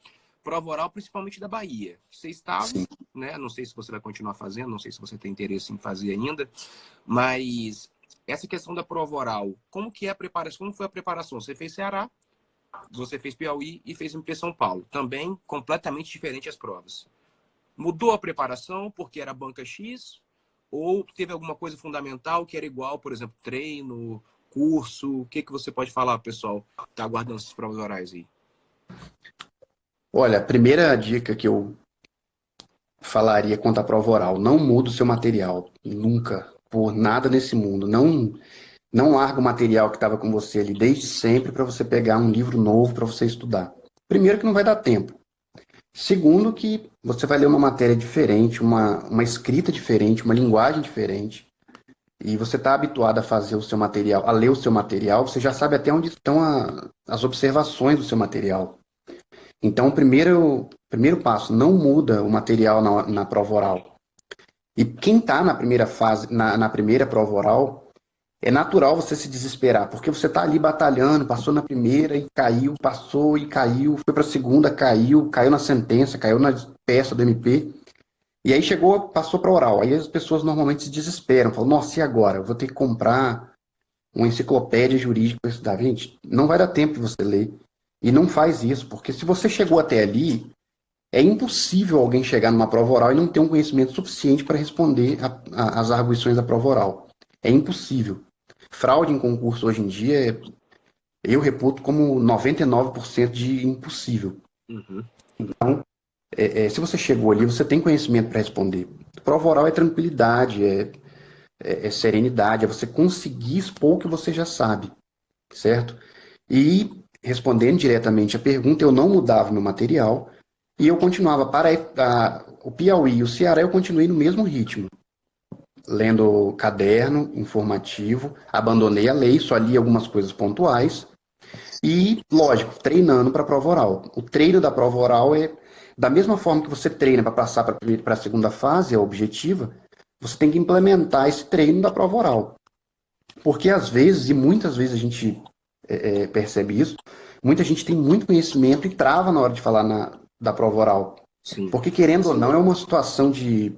prova oral, principalmente da Bahia. Você estava, Sim. né? Não sei se você vai continuar fazendo, não sei se você tem interesse em fazer ainda, mas essa questão da prova oral, como que é a preparação? Como foi a preparação? Você fez Ceará, você fez Piauí e fez MP São Paulo. Também completamente diferente as provas. Mudou a preparação porque era banca X? Ou teve alguma coisa fundamental que era igual, por exemplo, treino, curso? O que você pode falar, pessoal, que está aguardando essas provas orais aí? Olha, a primeira dica que eu falaria quanto à prova oral, não muda o seu material, nunca, por nada nesse mundo. Não larga o material que estava com você ali desde sempre para você pegar um livro novo para você estudar. Primeiro que não vai dar tempo. Segundo que você vai ler uma matéria diferente, uma escrita diferente, uma linguagem diferente. E você está habituado a fazer o seu material, a ler o seu material, você já sabe até onde estão as observações do seu material. Então, o primeiro passo, não muda o material na prova oral. E quem está na primeira fase, na primeira prova oral, é natural você se desesperar, porque você está ali batalhando, passou na primeira e caiu, passou e caiu, foi para a segunda, caiu na sentença, caiu na peça do MP. E aí chegou, passou para oral. Aí as pessoas normalmente se desesperam, falam, nossa, e agora? Eu vou ter que comprar uma enciclopédia jurídica para estudar. Gente, não vai dar tempo de você ler. E não faz isso, porque se você chegou até ali, é impossível alguém chegar numa prova oral e não ter um conhecimento suficiente para responder as arguições da prova oral. É impossível. Fraude em concurso hoje em dia, eu reputo como 99% de impossível. Uhum. Se você chegou ali, você tem conhecimento para responder. Prova oral é tranquilidade, é serenidade, é você conseguir expor o que você já sabe, certo? E, respondendo diretamente a pergunta, eu não mudava meu material e eu continuava o Piauí e o Ceará, eu continuei no mesmo ritmo, lendo caderno informativo, abandonei a lei, só li algumas coisas pontuais e, lógico, treinando para a prova oral. O treino da prova oral é da mesma forma que você treina para passar para a segunda fase, a objetiva, você tem que implementar esse treino da prova oral. Porque às vezes, e muitas vezes a gente percebe isso, muita gente tem muito conhecimento e trava na hora de falar da prova oral. Sim. Porque, querendo ou não, é uma situação de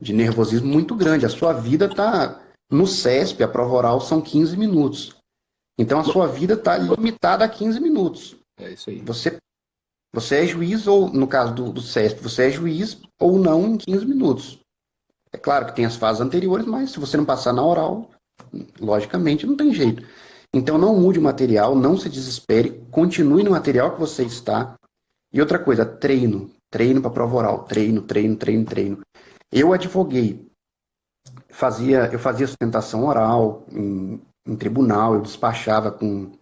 nervosismo muito grande. A sua vida está no CESP, a prova oral são 15 minutos. Então a sua vida está limitada a 15 minutos. É isso aí. Você é juiz, ou no caso do CESP, você é juiz ou não em 15 minutos. É claro que tem as fases anteriores, mas se você não passar na oral, logicamente não tem jeito. Então não mude o material, não se desespere, continue no material que você está. E outra coisa, treino. Treino para prova oral. Treino, treino, treino, treino. Eu advoguei. Eu fazia sustentação oral em tribunal, eu despachava com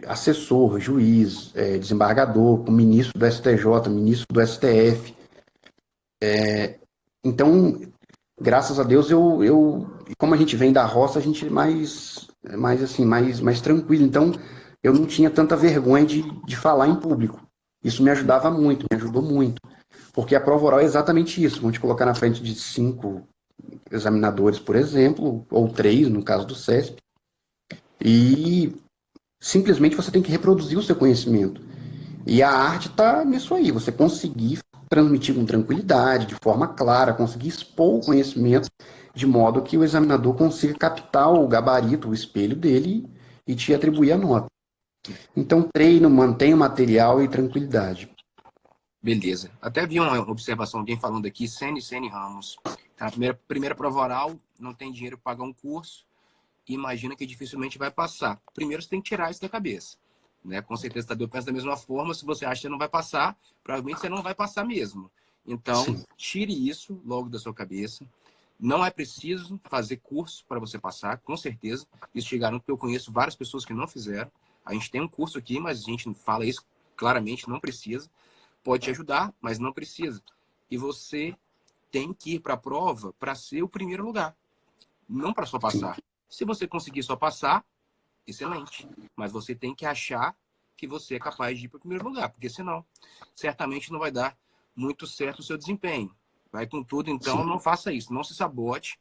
assessor, juiz, desembargador, com ministro do STJ, ministro do STF. Então, graças a Deus, como a gente vem da roça, a gente é mais tranquilo. Então, eu não tinha tanta vergonha de falar em público. Isso me ajudava muito, me ajudou muito. Porque a prova oral é exatamente isso. Vão te colocar na frente de 5 examinadores, por exemplo, ou 3, no caso do CESP, e simplesmente você tem que reproduzir o seu conhecimento. E a arte está nisso aí, você conseguir transmitir com tranquilidade, de forma clara, conseguir expor o conhecimento de modo que o examinador consiga captar o gabarito, o espelho dele e te atribuir a nota. Então, treino, mantenha o material e tranquilidade. Beleza. Até vi uma observação, alguém falando aqui, Sene Ramos. Tá, primeira prova oral, não tem dinheiro para pagar um curso, imagina que dificilmente vai passar. Primeiro você tem que tirar isso da cabeça. Né? Com certeza Tadeu pensa da mesma forma, se você acha que você não vai passar, provavelmente você não vai passar mesmo. Então, Sim. tire isso logo da sua cabeça. Não é preciso fazer curso para você passar, com certeza. Isso te garanto, porque eu conheço várias pessoas que não fizeram. A gente tem um curso aqui, mas a gente fala isso claramente, não precisa. Pode te ajudar, mas não precisa. E você tem que ir para a prova para ser o primeiro lugar, não para só passar. Se você conseguir só passar, excelente. Mas você tem que achar que você é capaz de ir para o primeiro lugar, porque senão, certamente não vai dar muito certo o seu desempenho. Vai com tudo, então não faça isso, não se sabote.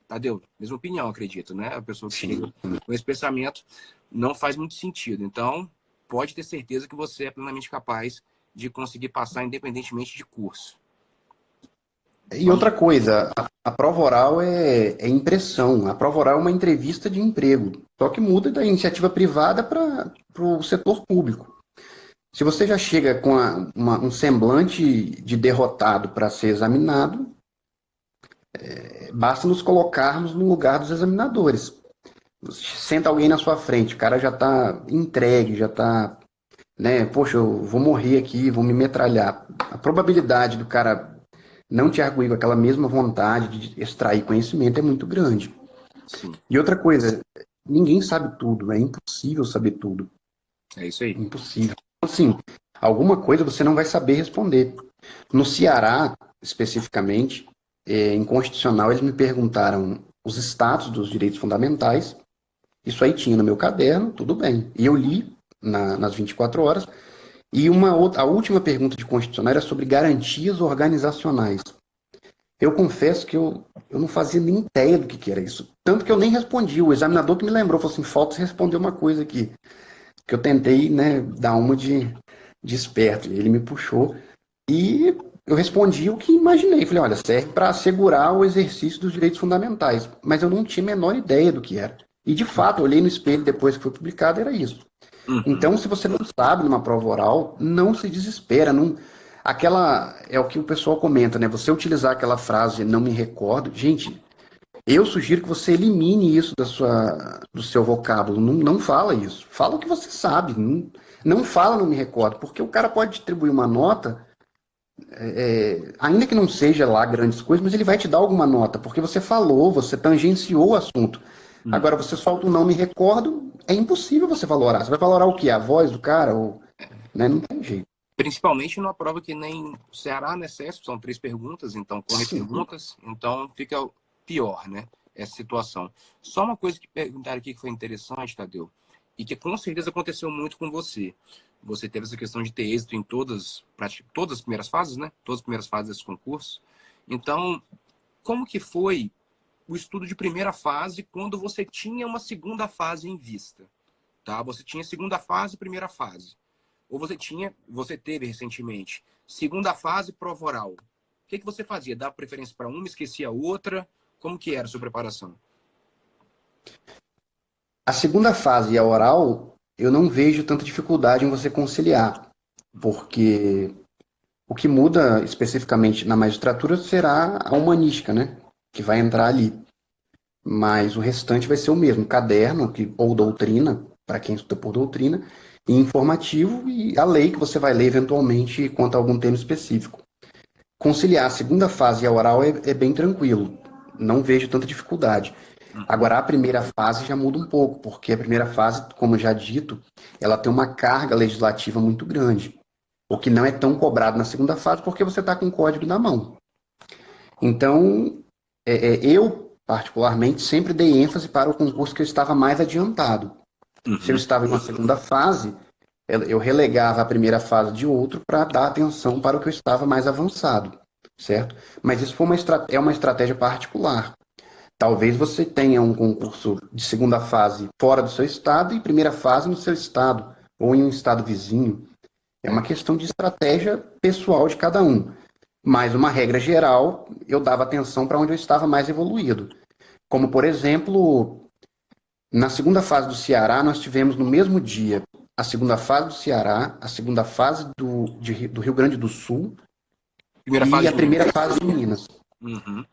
Tadeu, mesma opinião, acredito, né? A pessoa que chega com esse pensamento não faz muito sentido. Então, pode ter certeza que você é plenamente capaz de conseguir passar independentemente de curso. E outra coisa, a prova oral é impressão. A prova oral é uma entrevista de emprego. Só que muda da iniciativa privada para o setor público. Se você já chega com um semblante de derrotado para ser examinado, Basta nos colocarmos no lugar dos examinadores. Senta alguém na sua frente, o cara já está entregue, já está, né? Poxa, eu vou morrer aqui, vou me metralhar. A probabilidade do cara não te arguir com aquela mesma vontade de extrair conhecimento é muito grande. Sim, E outra coisa, ninguém sabe tudo, é impossível saber tudo. é isso aí. Impossível. Assim, alguma coisa você não vai saber responder. No Ceará, especificamente, em constitucional, eles me perguntaram os status dos direitos fundamentais. Isso aí tinha no meu caderno, tudo bem. E eu li nas 24 horas. E a última pergunta de constitucional era sobre garantias organizacionais. Eu confesso que eu não fazia nem ideia do que era isso. Tanto que eu nem respondi. O examinador que me lembrou falou assim: falta você responder uma coisa aqui. Que eu tentei, né, dar uma de esperto. Ele me puxou. E eu respondi o que imaginei. Falei: olha, serve para assegurar o exercício dos direitos fundamentais. Mas eu não tinha a menor ideia do que era. E de fato, eu olhei no espelho depois que foi publicado, era isso. Uhum. Então, se você não sabe numa prova oral, não se desespera. Não... Aquela é o que o pessoal comenta, né? Você utilizar aquela frase "não me recordo", gente, eu sugiro que você elimine isso do seu vocábulo. Não, não fala isso. Fala o que você sabe. Não, não fala "não me recordo", porque o cara pode distribuir uma nota, ainda que não seja lá grandes coisas, mas ele vai te dar alguma nota, porque você falou, você tangenciou o assunto. Agora, Uhum. você solta um "não me recordo", é impossível você valorar. Você vai valorar o quê? A voz do cara? Ou, né? Não tem jeito. Principalmente numa prova que nem o Ceará, né, CESP, são 3 perguntas, então com Sim. reperguntas, então fica pior, né, essa situação. Só uma coisa que perguntaram aqui que foi interessante, Tadeu, e que com certeza aconteceu muito com você. Você teve essa questão de ter êxito em todas as primeiras fases, né, todas as primeiras fases desse concurso. Então, como que foi o estudo de primeira fase quando você tinha uma segunda fase em vista? Tá? Você tinha segunda fase e primeira fase. Ou você teve recentemente segunda fase, prova oral. O que você fazia? Dava preferência para uma, esquecia a outra? Como que era a sua preparação? A segunda fase e a oral, eu não vejo tanta dificuldade em você conciliar, porque o que muda especificamente na magistratura será a humanística, né? Que vai entrar ali. Mas o restante vai ser o mesmo: caderno ou doutrina, para quem estuda por doutrina, e informativo, e a lei que você vai ler eventualmente quanto a algum tema específico. Conciliar a segunda fase e a oral é bem tranquilo, não vejo tanta dificuldade. Uhum. Agora, a primeira fase já muda um pouco, porque a primeira fase, como já dito, ela tem uma carga legislativa muito grande, o que não é tão cobrado na segunda fase, porque você está com o código na mão. Então, eu, particularmente, sempre dei ênfase para o concurso que eu estava mais adiantado. Se eu Uhum. estava em uma segunda fase, eu relegava a primeira fase de outro para dar atenção para o que eu estava mais avançado, certo? Mas isso foi é uma estratégia particular. Talvez você tenha um concurso de segunda fase fora do seu estado e primeira fase no seu estado, ou em um estado vizinho. É uma É. questão de estratégia pessoal de cada um. Mas uma regra geral, eu dava atenção para onde eu estava mais evoluído. Como, por exemplo, na segunda fase do Ceará, nós tivemos no mesmo dia a segunda fase do Ceará, a segunda fase do Rio Grande do Sul Primeira e fase a de Minas. primeira fase de Minas. Uhum.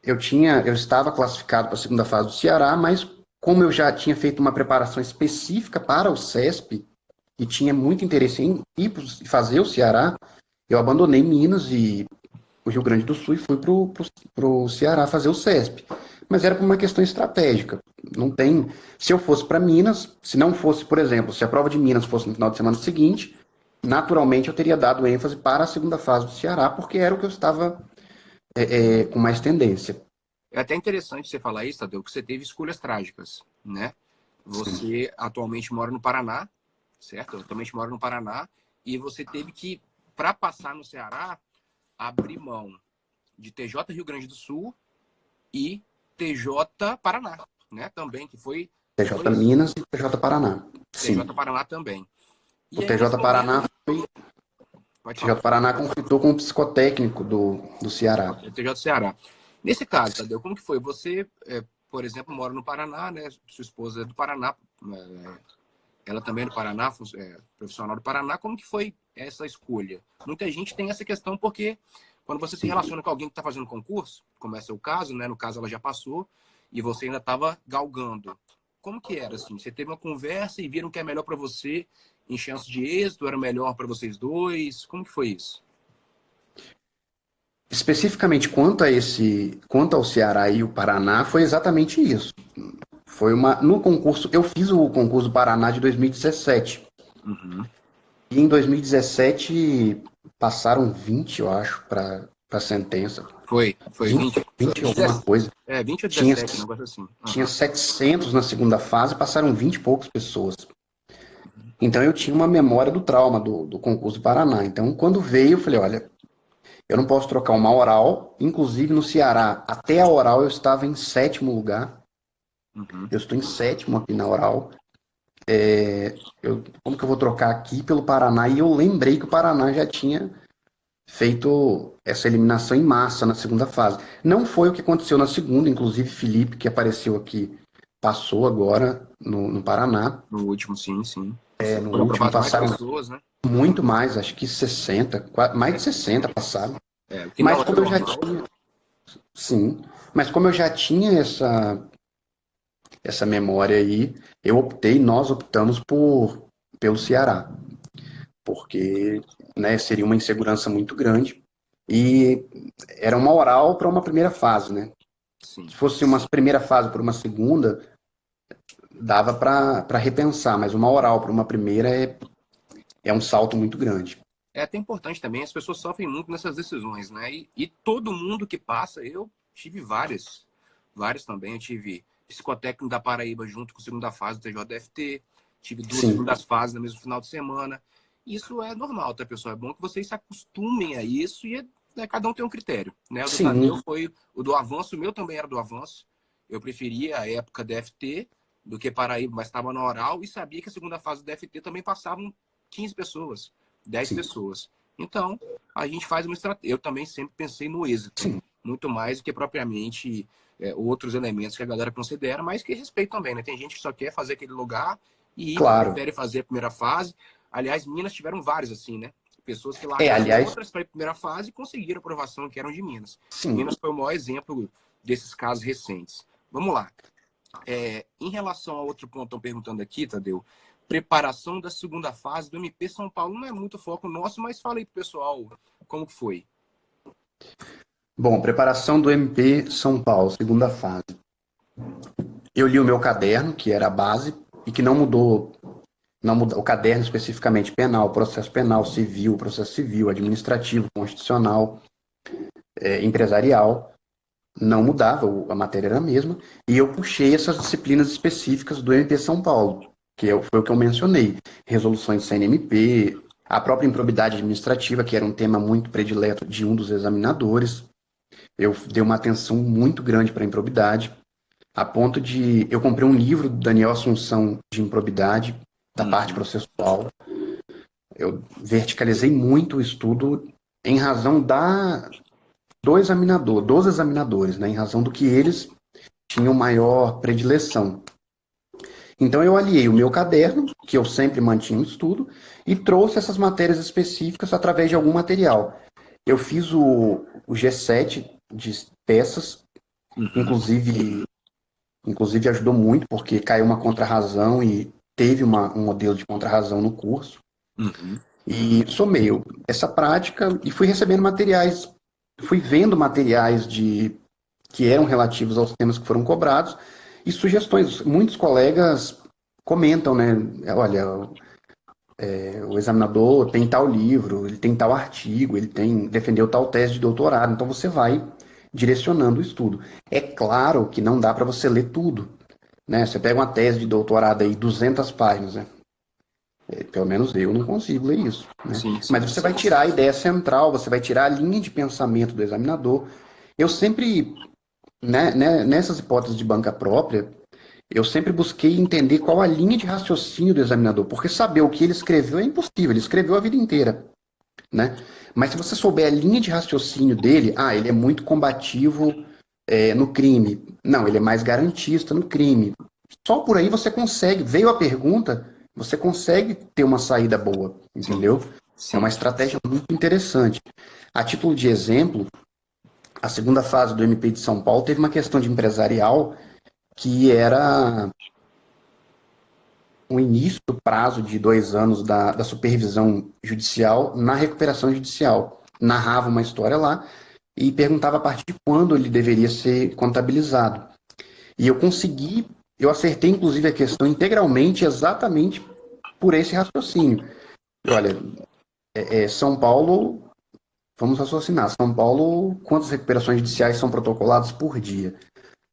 Eu estava classificado para a segunda fase do Ceará, mas como eu já tinha feito uma preparação específica para o CESP e tinha muito interesse em ir fazer o Ceará, eu abandonei Minas e o Rio Grande do Sul e fui para o Ceará fazer o CESP. Mas era por uma questão estratégica. Não tem. Se eu fosse para Minas, se não fosse, por exemplo, se a prova de Minas fosse no final de semana seguinte, naturalmente eu teria dado ênfase para a segunda fase do Ceará, porque era o que eu estava com mais tendência. É até interessante você falar isso, Tadeu, que você teve escolhas trágicas, né? Você atualmente mora no Paraná, certo? Eu atualmente moro no Paraná, e você teve que, para passar no Ceará, abrir mão de TJ Rio Grande do Sul e TJ Paraná, né? Também, que foi TJ dois Minas e TJ Paraná. TJ Sim. Paraná também. O E aí, nesse TJ Paraná momento, foi. pode falar, TJ Paraná conflitou com o psicotécnico do Ceará. TJ do Ceará. Nesse caso, Tadeu, como que foi? Você, por exemplo, mora no Paraná, né? Sua esposa é do Paraná, ela também é do Paraná, profissional do Paraná. Como que foi essa escolha? Muita gente tem essa questão porque quando você se relaciona com alguém que está fazendo concurso, como é seu caso, né? No caso, ela já passou e você ainda estava galgando. Como que era, assim? Você teve uma conversa e viram que é melhor para você em chance de êxito? Era melhor para vocês dois? Como que foi isso? Especificamente quanto ao Ceará e o Paraná, foi exatamente isso. No concurso, eu fiz o concurso do Paraná de 2017. Uhum. E em 2017 passaram 20, eu acho, para a sentença. Foi 20, 20? 20 alguma coisa. 20 ou Tinha, 17, um negócio assim. tinha Uhum. 700 na segunda fase, passaram 20 e poucas pessoas. Então eu tinha uma memória do trauma do concurso do Paraná. Então quando veio, eu falei, olha, eu não posso trocar uma oral. Inclusive no Ceará, até a oral eu estava em sétimo lugar. Uhum. Eu estou em sétimo aqui na oral. Como que eu vou trocar aqui pelo Paraná? E eu lembrei que o Paraná já tinha feito essa eliminação em massa na segunda fase. Não foi o que aconteceu na segunda, inclusive Felipe, que apareceu aqui, passou agora no Paraná. No último, sim, sim. No Foram último aprovadas mais passaram pessoas, né? muito mais, acho que 60, mais de 60 passaram. O que Mas não é como eu já normal. tinha, sim, mas como eu já tinha essa memória aí, nós optamos pelo Ceará, porque, né, seria uma insegurança muito grande e era uma oral para uma primeira fase, né? Sim. Se fosse uma primeira fase para uma segunda, dava para repensar, mas uma oral para uma primeira é um salto muito grande. É até importante também, as pessoas sofrem muito nessas decisões, né? E todo mundo que passa, eu tive várias também. Eu tive psicotécnico da Paraíba junto com a segunda fase do TJDFT, tive duas Sim, segundas fases no mesmo final de semana. Isso é normal, tá, pessoal? É bom que vocês se acostumem a isso e né, cada um tem um critério, né? O do Tadeu sim, foi o do avanço, o meu também era do avanço. Eu preferia a época DFT do que Paraíba, mas estava na oral e sabia que a segunda fase do DFT também passavam 15 pessoas. 10 sim, pessoas. Então, a gente faz uma estratégia. Eu também sempre pensei no êxito, sim. muito mais do que propriamente outros elementos que a galera considera, mas que respeito também, né? Tem gente que só quer fazer aquele lugar e Claro. prefere fazer a primeira fase. Aliás, Minas tiveram vários assim, né? Pessoas que largaram Aliás, outras para a primeira fase e conseguiram aprovação, que eram de Minas. sim. Minas foi o maior exemplo desses casos recentes. Vamos lá. Em relação a outro ponto, estão perguntando aqui, Tadeu, preparação da segunda fase do MP São Paulo. Não é muito foco nosso, mas fala aí pro pessoal como que foi. Bom, preparação do MP São Paulo, segunda fase. Eu li o meu caderno, que era a base, e que não mudou o caderno especificamente penal, processo civil, administrativo, constitucional, empresarial, não mudava, a matéria era a mesma, e eu puxei essas disciplinas específicas do MP São Paulo, foi o que eu mencionei, resoluções de CNMP, a própria improbidade administrativa, que era um tema muito predileto de um dos examinadores. Eu dei uma atenção muito grande para a improbidade, a ponto de eu comprei um livro do Daniel Assunção de improbidade, da parte processual. Eu verticalizei muito o estudo em razão dos examinadores, né, em razão do que eles tinham maior predileção. Então eu aliei o meu caderno, que eu sempre mantinha o estudo, e trouxe essas matérias específicas através de algum material. Eu fiz o G7 de peças, inclusive ajudou muito, porque caiu uma contrarrazão e teve um modelo de contrarrazão no curso. E somei essa prática e fui recebendo materiais, fui vendo materiais que eram relativos aos temas que foram cobrados e sugestões. Muitos colegas comentam, né? Olha, o examinador tem tal livro, ele tem tal artigo, defendeu tal tese de doutorado, então você vai direcionando o estudo. É claro que não dá para você ler tudo, né? Você pega uma tese de doutorado aí, 200 páginas, né? Pelo menos eu não consigo ler isso, né? Sim, Mas sim. você vai tirar a ideia central, você vai tirar a linha de pensamento do examinador. Eu sempre, nessas hipóteses de banca própria, eu sempre busquei entender qual a linha de raciocínio do examinador, porque saber o que ele escreveu é impossível, ele escreveu a vida inteira, né? Mas se você souber a linha de raciocínio dele, ele é muito combativo no crime. Não, ele é mais garantista no crime. Só por aí você consegue, veio a pergunta, você consegue ter uma saída boa, Sim, entendeu? É uma sim. estratégia muito interessante. A título de exemplo, a segunda fase do MP de São Paulo teve uma questão de empresarial que era o início do prazo de 2 anos da supervisão judicial na recuperação judicial. Narrava uma história lá e perguntava a partir de quando ele deveria ser contabilizado. E eu acertei inclusive a questão integralmente, exatamente por esse raciocínio. E, olha, São Paulo, vamos raciocinar, São Paulo, quantas recuperações judiciais são protocoladas por dia?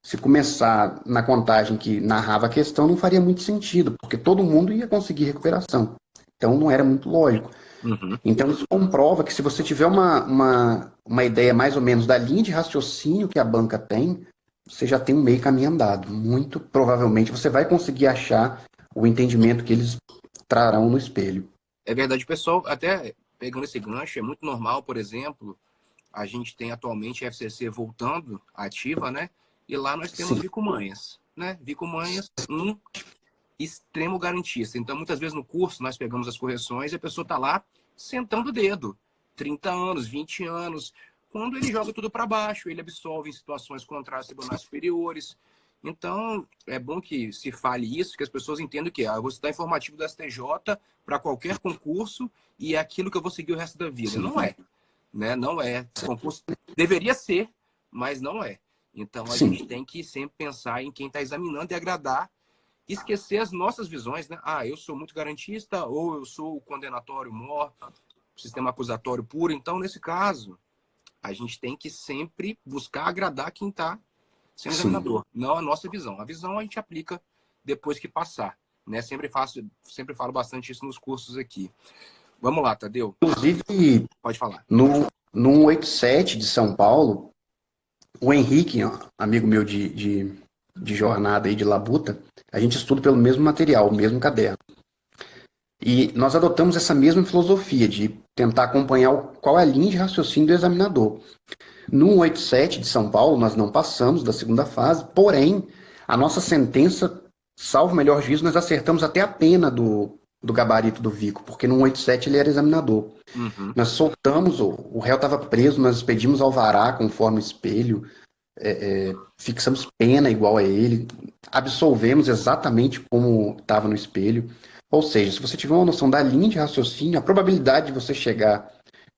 Se começar na contagem que narrava a questão, não faria muito sentido, porque todo mundo ia conseguir recuperação. Então não era muito lógico. Uhum. Então isso comprova que se você tiver uma ideia mais ou menos da linha de raciocínio que a banca tem, você já tem um meio caminho andado. Muito provavelmente você vai conseguir achar o entendimento que eles trarão no espelho. É verdade, pessoal, até pegando esse gancho, é muito normal, por exemplo, a gente tem atualmente a FCC voltando ativa, né? E lá nós temos Sim. Vico-Manhas, né? Vico-Manhas, um extremo garantista. Então, muitas vezes no curso, nós pegamos as correções e a pessoa está lá sentando o dedo. 30 anos, 20 anos. Quando ele joga tudo para baixo, ele absolve em situações contrárias aos tribunais superiores. Então, é bom que se fale isso, que as pessoas entendam que eu vou estudar informativo do STJ para qualquer concurso e é aquilo que eu vou seguir o resto da vida. Sim. Não é. Né? Não é. Concurso deveria ser, mas não é. Então, a Sim. gente tem que sempre pensar em quem está examinando e agradar, esquecer as nossas visões, né? Eu sou muito garantista ou eu sou o condenatório mor, sistema acusatório puro. Então, nesse caso, a gente tem que sempre buscar agradar quem está sendo examinador, não a nossa visão. A visão a gente aplica depois que passar, né? Sempre falo bastante isso nos cursos aqui. Vamos lá, Tadeu. Inclusive, Pode falar. no 187 de São Paulo, o Henrique, amigo meu de jornada aí de labuta, a gente estuda pelo mesmo material, o mesmo caderno. E nós adotamos essa mesma filosofia de tentar acompanhar qual é a linha de raciocínio do examinador. No 187 de São Paulo, nós não passamos da segunda fase, porém, a nossa sentença, salvo melhor juízo, nós acertamos até a pena do gabarito do Vico, porque no 187 ele era examinador. Uhum. Nós soltamos, o réu estava preso, nós expedimos alvará conforme o espelho, fixamos pena igual a ele, absolvemos exatamente como estava no espelho. Ou seja, se você tiver uma noção da linha de raciocínio, a probabilidade de você chegar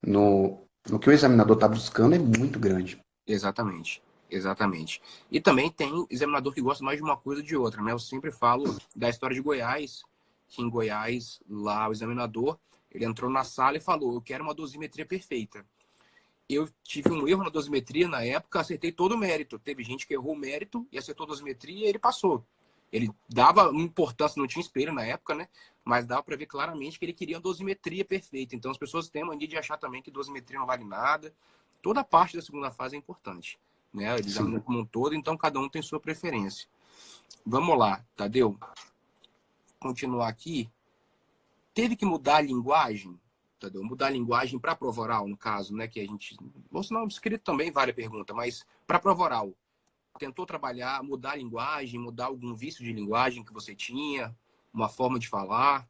no que o examinador está buscando é muito grande. Exatamente. Exatamente. E também tem examinador que gosta mais de uma coisa ou de outra, né? Eu sempre falo da história de Goiás, que em Goiás, lá o examinador, ele entrou na sala e falou, eu quero uma dosimetria perfeita. Eu tive um erro na dosimetria na época, acertei todo o mérito. Teve gente que errou o mérito e acertou a dosimetria e ele passou. Ele dava importância, não tinha espelho na época, né? Mas dava para ver claramente que ele queria uma dosimetria perfeita. Então as pessoas têm a mania de achar também que dosimetria não vale nada. Toda a parte da segunda fase é importante, né? Ele examina como um todo, então cada um tem sua preferência. Vamos lá, Tadeu. Continuar aqui. Teve que mudar a linguagem, Tadeu? Mudar a linguagem para prova oral, no caso, né? Que a gente. Ou senão, escrito também vale a pergunta, mas para prova oral. Tentou trabalhar, mudar a linguagem, mudar algum vício de linguagem que você tinha, uma forma de falar?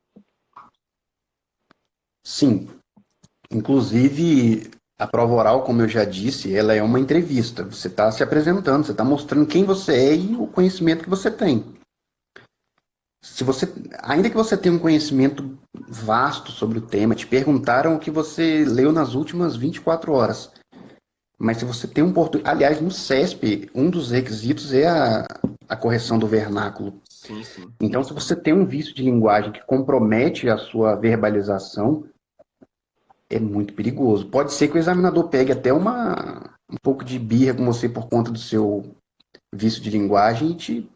Sim. Inclusive, a prova oral, como eu já disse, ela é uma entrevista. Você está se apresentando, você está mostrando quem você é e o conhecimento que você tem. Ainda que você tenha um conhecimento vasto sobre o tema, te perguntaram o que você leu nas últimas 24 horas. Mas se você tem um português. Aliás, no CESP, um dos requisitos é a correção do vernáculo. Sim, sim. Então, se você tem um vício de linguagem que compromete a sua verbalização, é muito perigoso. Pode ser que o examinador pegue até um pouco de birra com você por conta do seu vício de linguagem e te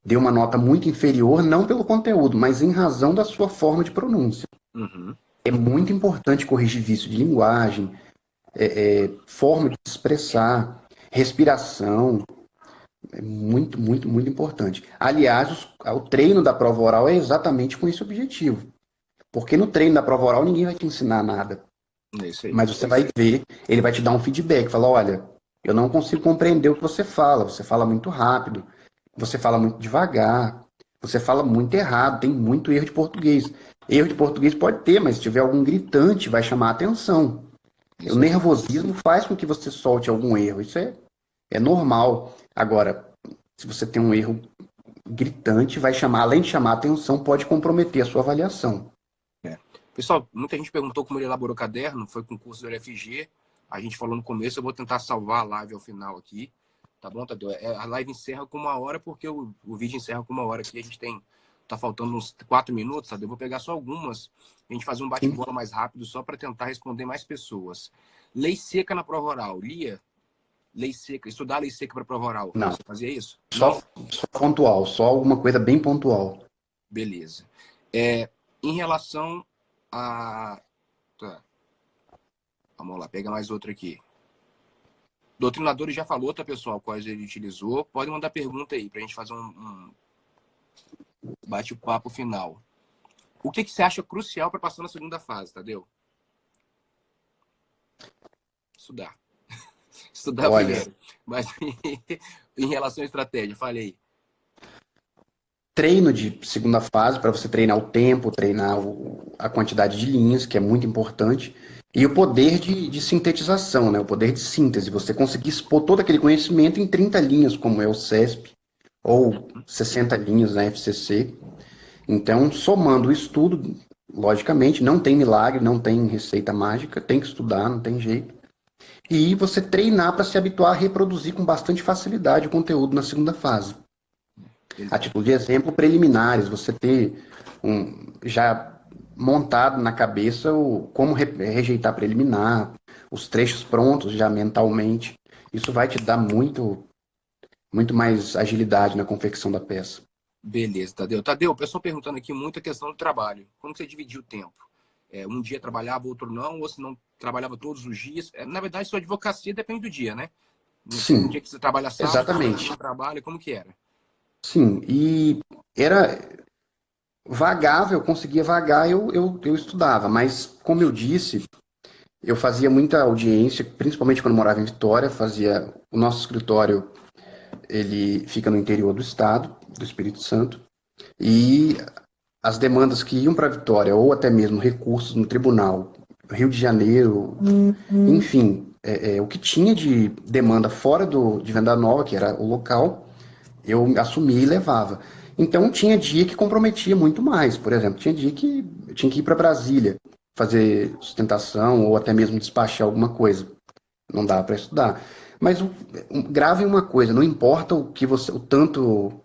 dê uma nota muito inferior, não pelo conteúdo, mas em razão da sua forma de pronúncia. Uhum. É muito importante corrigir vício de linguagem, forma de se expressar, respiração. É muito, muito, muito importante. Aliás, o treino da prova oral é exatamente com esse objetivo. Porque no treino da prova oral ninguém vai te ensinar nada. É isso aí. Mas você vai ver, ele vai te dar um feedback, falar, olha, eu não consigo compreender o que você fala muito rápido, você fala muito devagar, você fala muito errado, tem muito erro de português. Erro de português pode ter, mas se tiver algum gritante, vai chamar a atenção. O Isso aí. nervosismo faz com que você solte algum erro. Isso é normal. Agora, se você tem um erro gritante, vai chamar, além de chamar a atenção, pode comprometer a sua avaliação. É. Pessoal, muita gente perguntou como ele elaborou o caderno, foi com o curso do LFG. A gente falou no começo, eu vou tentar salvar a live ao final aqui. Tá bom, Tadeu? A live encerra com 1 hora, porque o vídeo encerra com 1 hora aqui. A gente tem. Tá faltando uns 4 minutos, Tadeu. Eu vou pegar só algumas. A gente fazer um Sim. bate-bola mais rápido, só para tentar responder mais pessoas. Lei seca na prova oral. Lia? Lei seca, estudar a lei seca para prova oral. Não. Você fazia isso? Não? Só pontual, só alguma coisa bem pontual. Beleza. Em relação a. Tá. Vamos lá, pega mais outra aqui. Doutrinadores já falou, tá, pessoal, quais ele utilizou. Pode mandar pergunta aí, pra gente fazer um bate-papo final. O que você acha crucial para passar na segunda fase, Tadeu? Estudar. Estudar Olha, primeiro. Mas em relação à estratégia, falei. treino de segunda fase, para você treinar o tempo, treinar a quantidade de linhas, que é muito importante, e o poder de sintetização, né? O poder de síntese, você conseguir expor todo aquele conhecimento em 30 linhas, como é o CESP, ou 60 linhas na FCC. Então, somando o estudo, logicamente, não tem milagre, não tem receita mágica, tem que estudar, não tem jeito. E você treinar para se habituar a reproduzir com bastante facilidade o conteúdo na segunda fase. A Beleza. título de exemplo, preliminares, você ter já montado na cabeça como rejeitar preliminar, os trechos prontos já mentalmente. Isso vai te dar muito mais agilidade na confecção da peça. Beleza, Tadeu. Tadeu, o pessoal perguntando aqui muito a questão do trabalho. Como você dividiu o tempo? Um dia trabalhava, outro não, ou se não trabalhava todos os dias. Na verdade, sua advocacia depende do dia, né? Tem um Sim, dia que você trabalha sábado, tem um dia que você exatamente. não trabalha, como que era? Sim, e era vagável, eu conseguia vagar, eu estudava, mas como eu disse, eu fazia muita audiência, principalmente quando morava em Vitória, fazia o nosso escritório, ele fica no interior do estado, do Espírito Santo, e as demandas que iam para Vitória, ou até mesmo recursos no tribunal, Rio de Janeiro, enfim, o que tinha de demanda fora de Venda Nova, que era o local, eu assumia e levava. Então tinha dia que comprometia muito mais. Por exemplo, tinha dia que eu tinha que ir para Brasília fazer sustentação ou até mesmo despachar alguma coisa. Não dava para estudar. Mas grave uma coisa, não importa o que você, o tanto,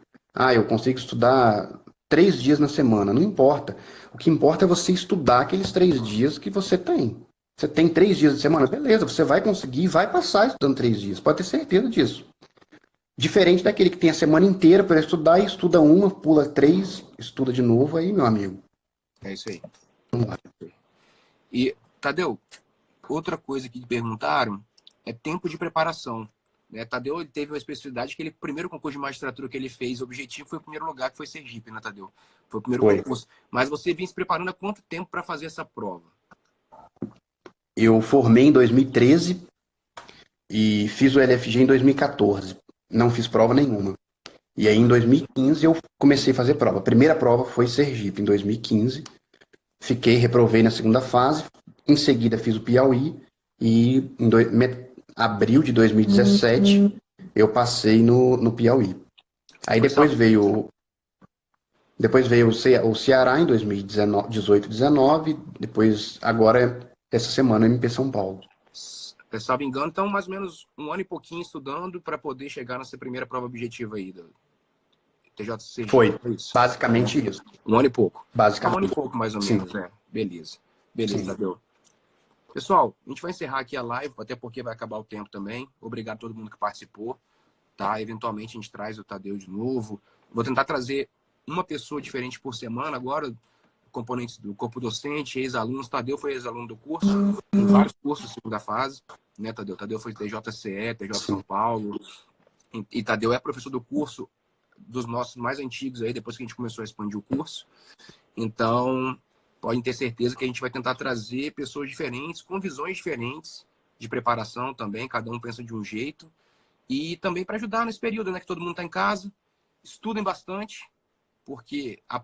eu consigo estudar 3 dias na semana, não importa. O que importa é você estudar aqueles 3 dias que você tem. Você tem 3 dias de semana, beleza, você vai conseguir e vai passar estudando 3 dias, pode ter certeza disso. Diferente daquele que tem a semana inteira para estudar e estuda uma, pula 3, estuda de novo, aí, meu amigo. É isso aí. E, Tadeu, outra coisa que perguntaram é tempo de preparação. Né? Tadeu ele teve uma especificidade que ele, o primeiro concurso de magistratura que ele fez, o objetivo foi o primeiro lugar, que foi Sergipe, né, Tadeu? Foi o primeiro Foi. concurso. Mas você vinha se preparando há quanto tempo para fazer essa prova? Eu formei em 2013 e fiz o LFG em 2014. Não fiz prova nenhuma. E aí, em 2015, eu comecei a fazer prova. A primeira prova foi Sergipe, em 2015. Fiquei, reprovei na segunda fase. Em seguida, fiz o Piauí. E em abril de 2017, eu passei no Piauí. Aí Foi só... depois veio o Ceará em 2018, 19. Depois, agora, essa semana, MP São Paulo. Salvo engano, então mais ou menos 1 ano e pouquinho estudando para poder chegar nessa primeira prova objetiva aí do TJCG. Foi, É isso. basicamente isso. 1 ano e pouco. 1 ano e Basicamente. pouco, mais ou Sim, menos, né? Beleza. Beleza, sim. Tadeu. Pessoal, a gente vai encerrar aqui a live, até porque vai acabar o tempo também. Obrigado a todo mundo que participou. Tá? Eventualmente a gente traz o Tadeu de novo. Vou tentar trazer uma pessoa diferente por semana agora, componentes do corpo docente, ex-alunos. Tadeu foi ex-aluno do curso, em vários cursos de segunda fase, né, Tadeu? Tadeu foi TJCE, TJ São Sim. Paulo, e Tadeu é professor do curso dos nossos mais antigos aí, depois que a gente começou a expandir o curso. Então, podem ter certeza que a gente vai tentar trazer pessoas diferentes, com visões diferentes de preparação também, cada um pensa de um jeito. E também para ajudar nesse período, né, que todo mundo está em casa, estudem bastante, porque a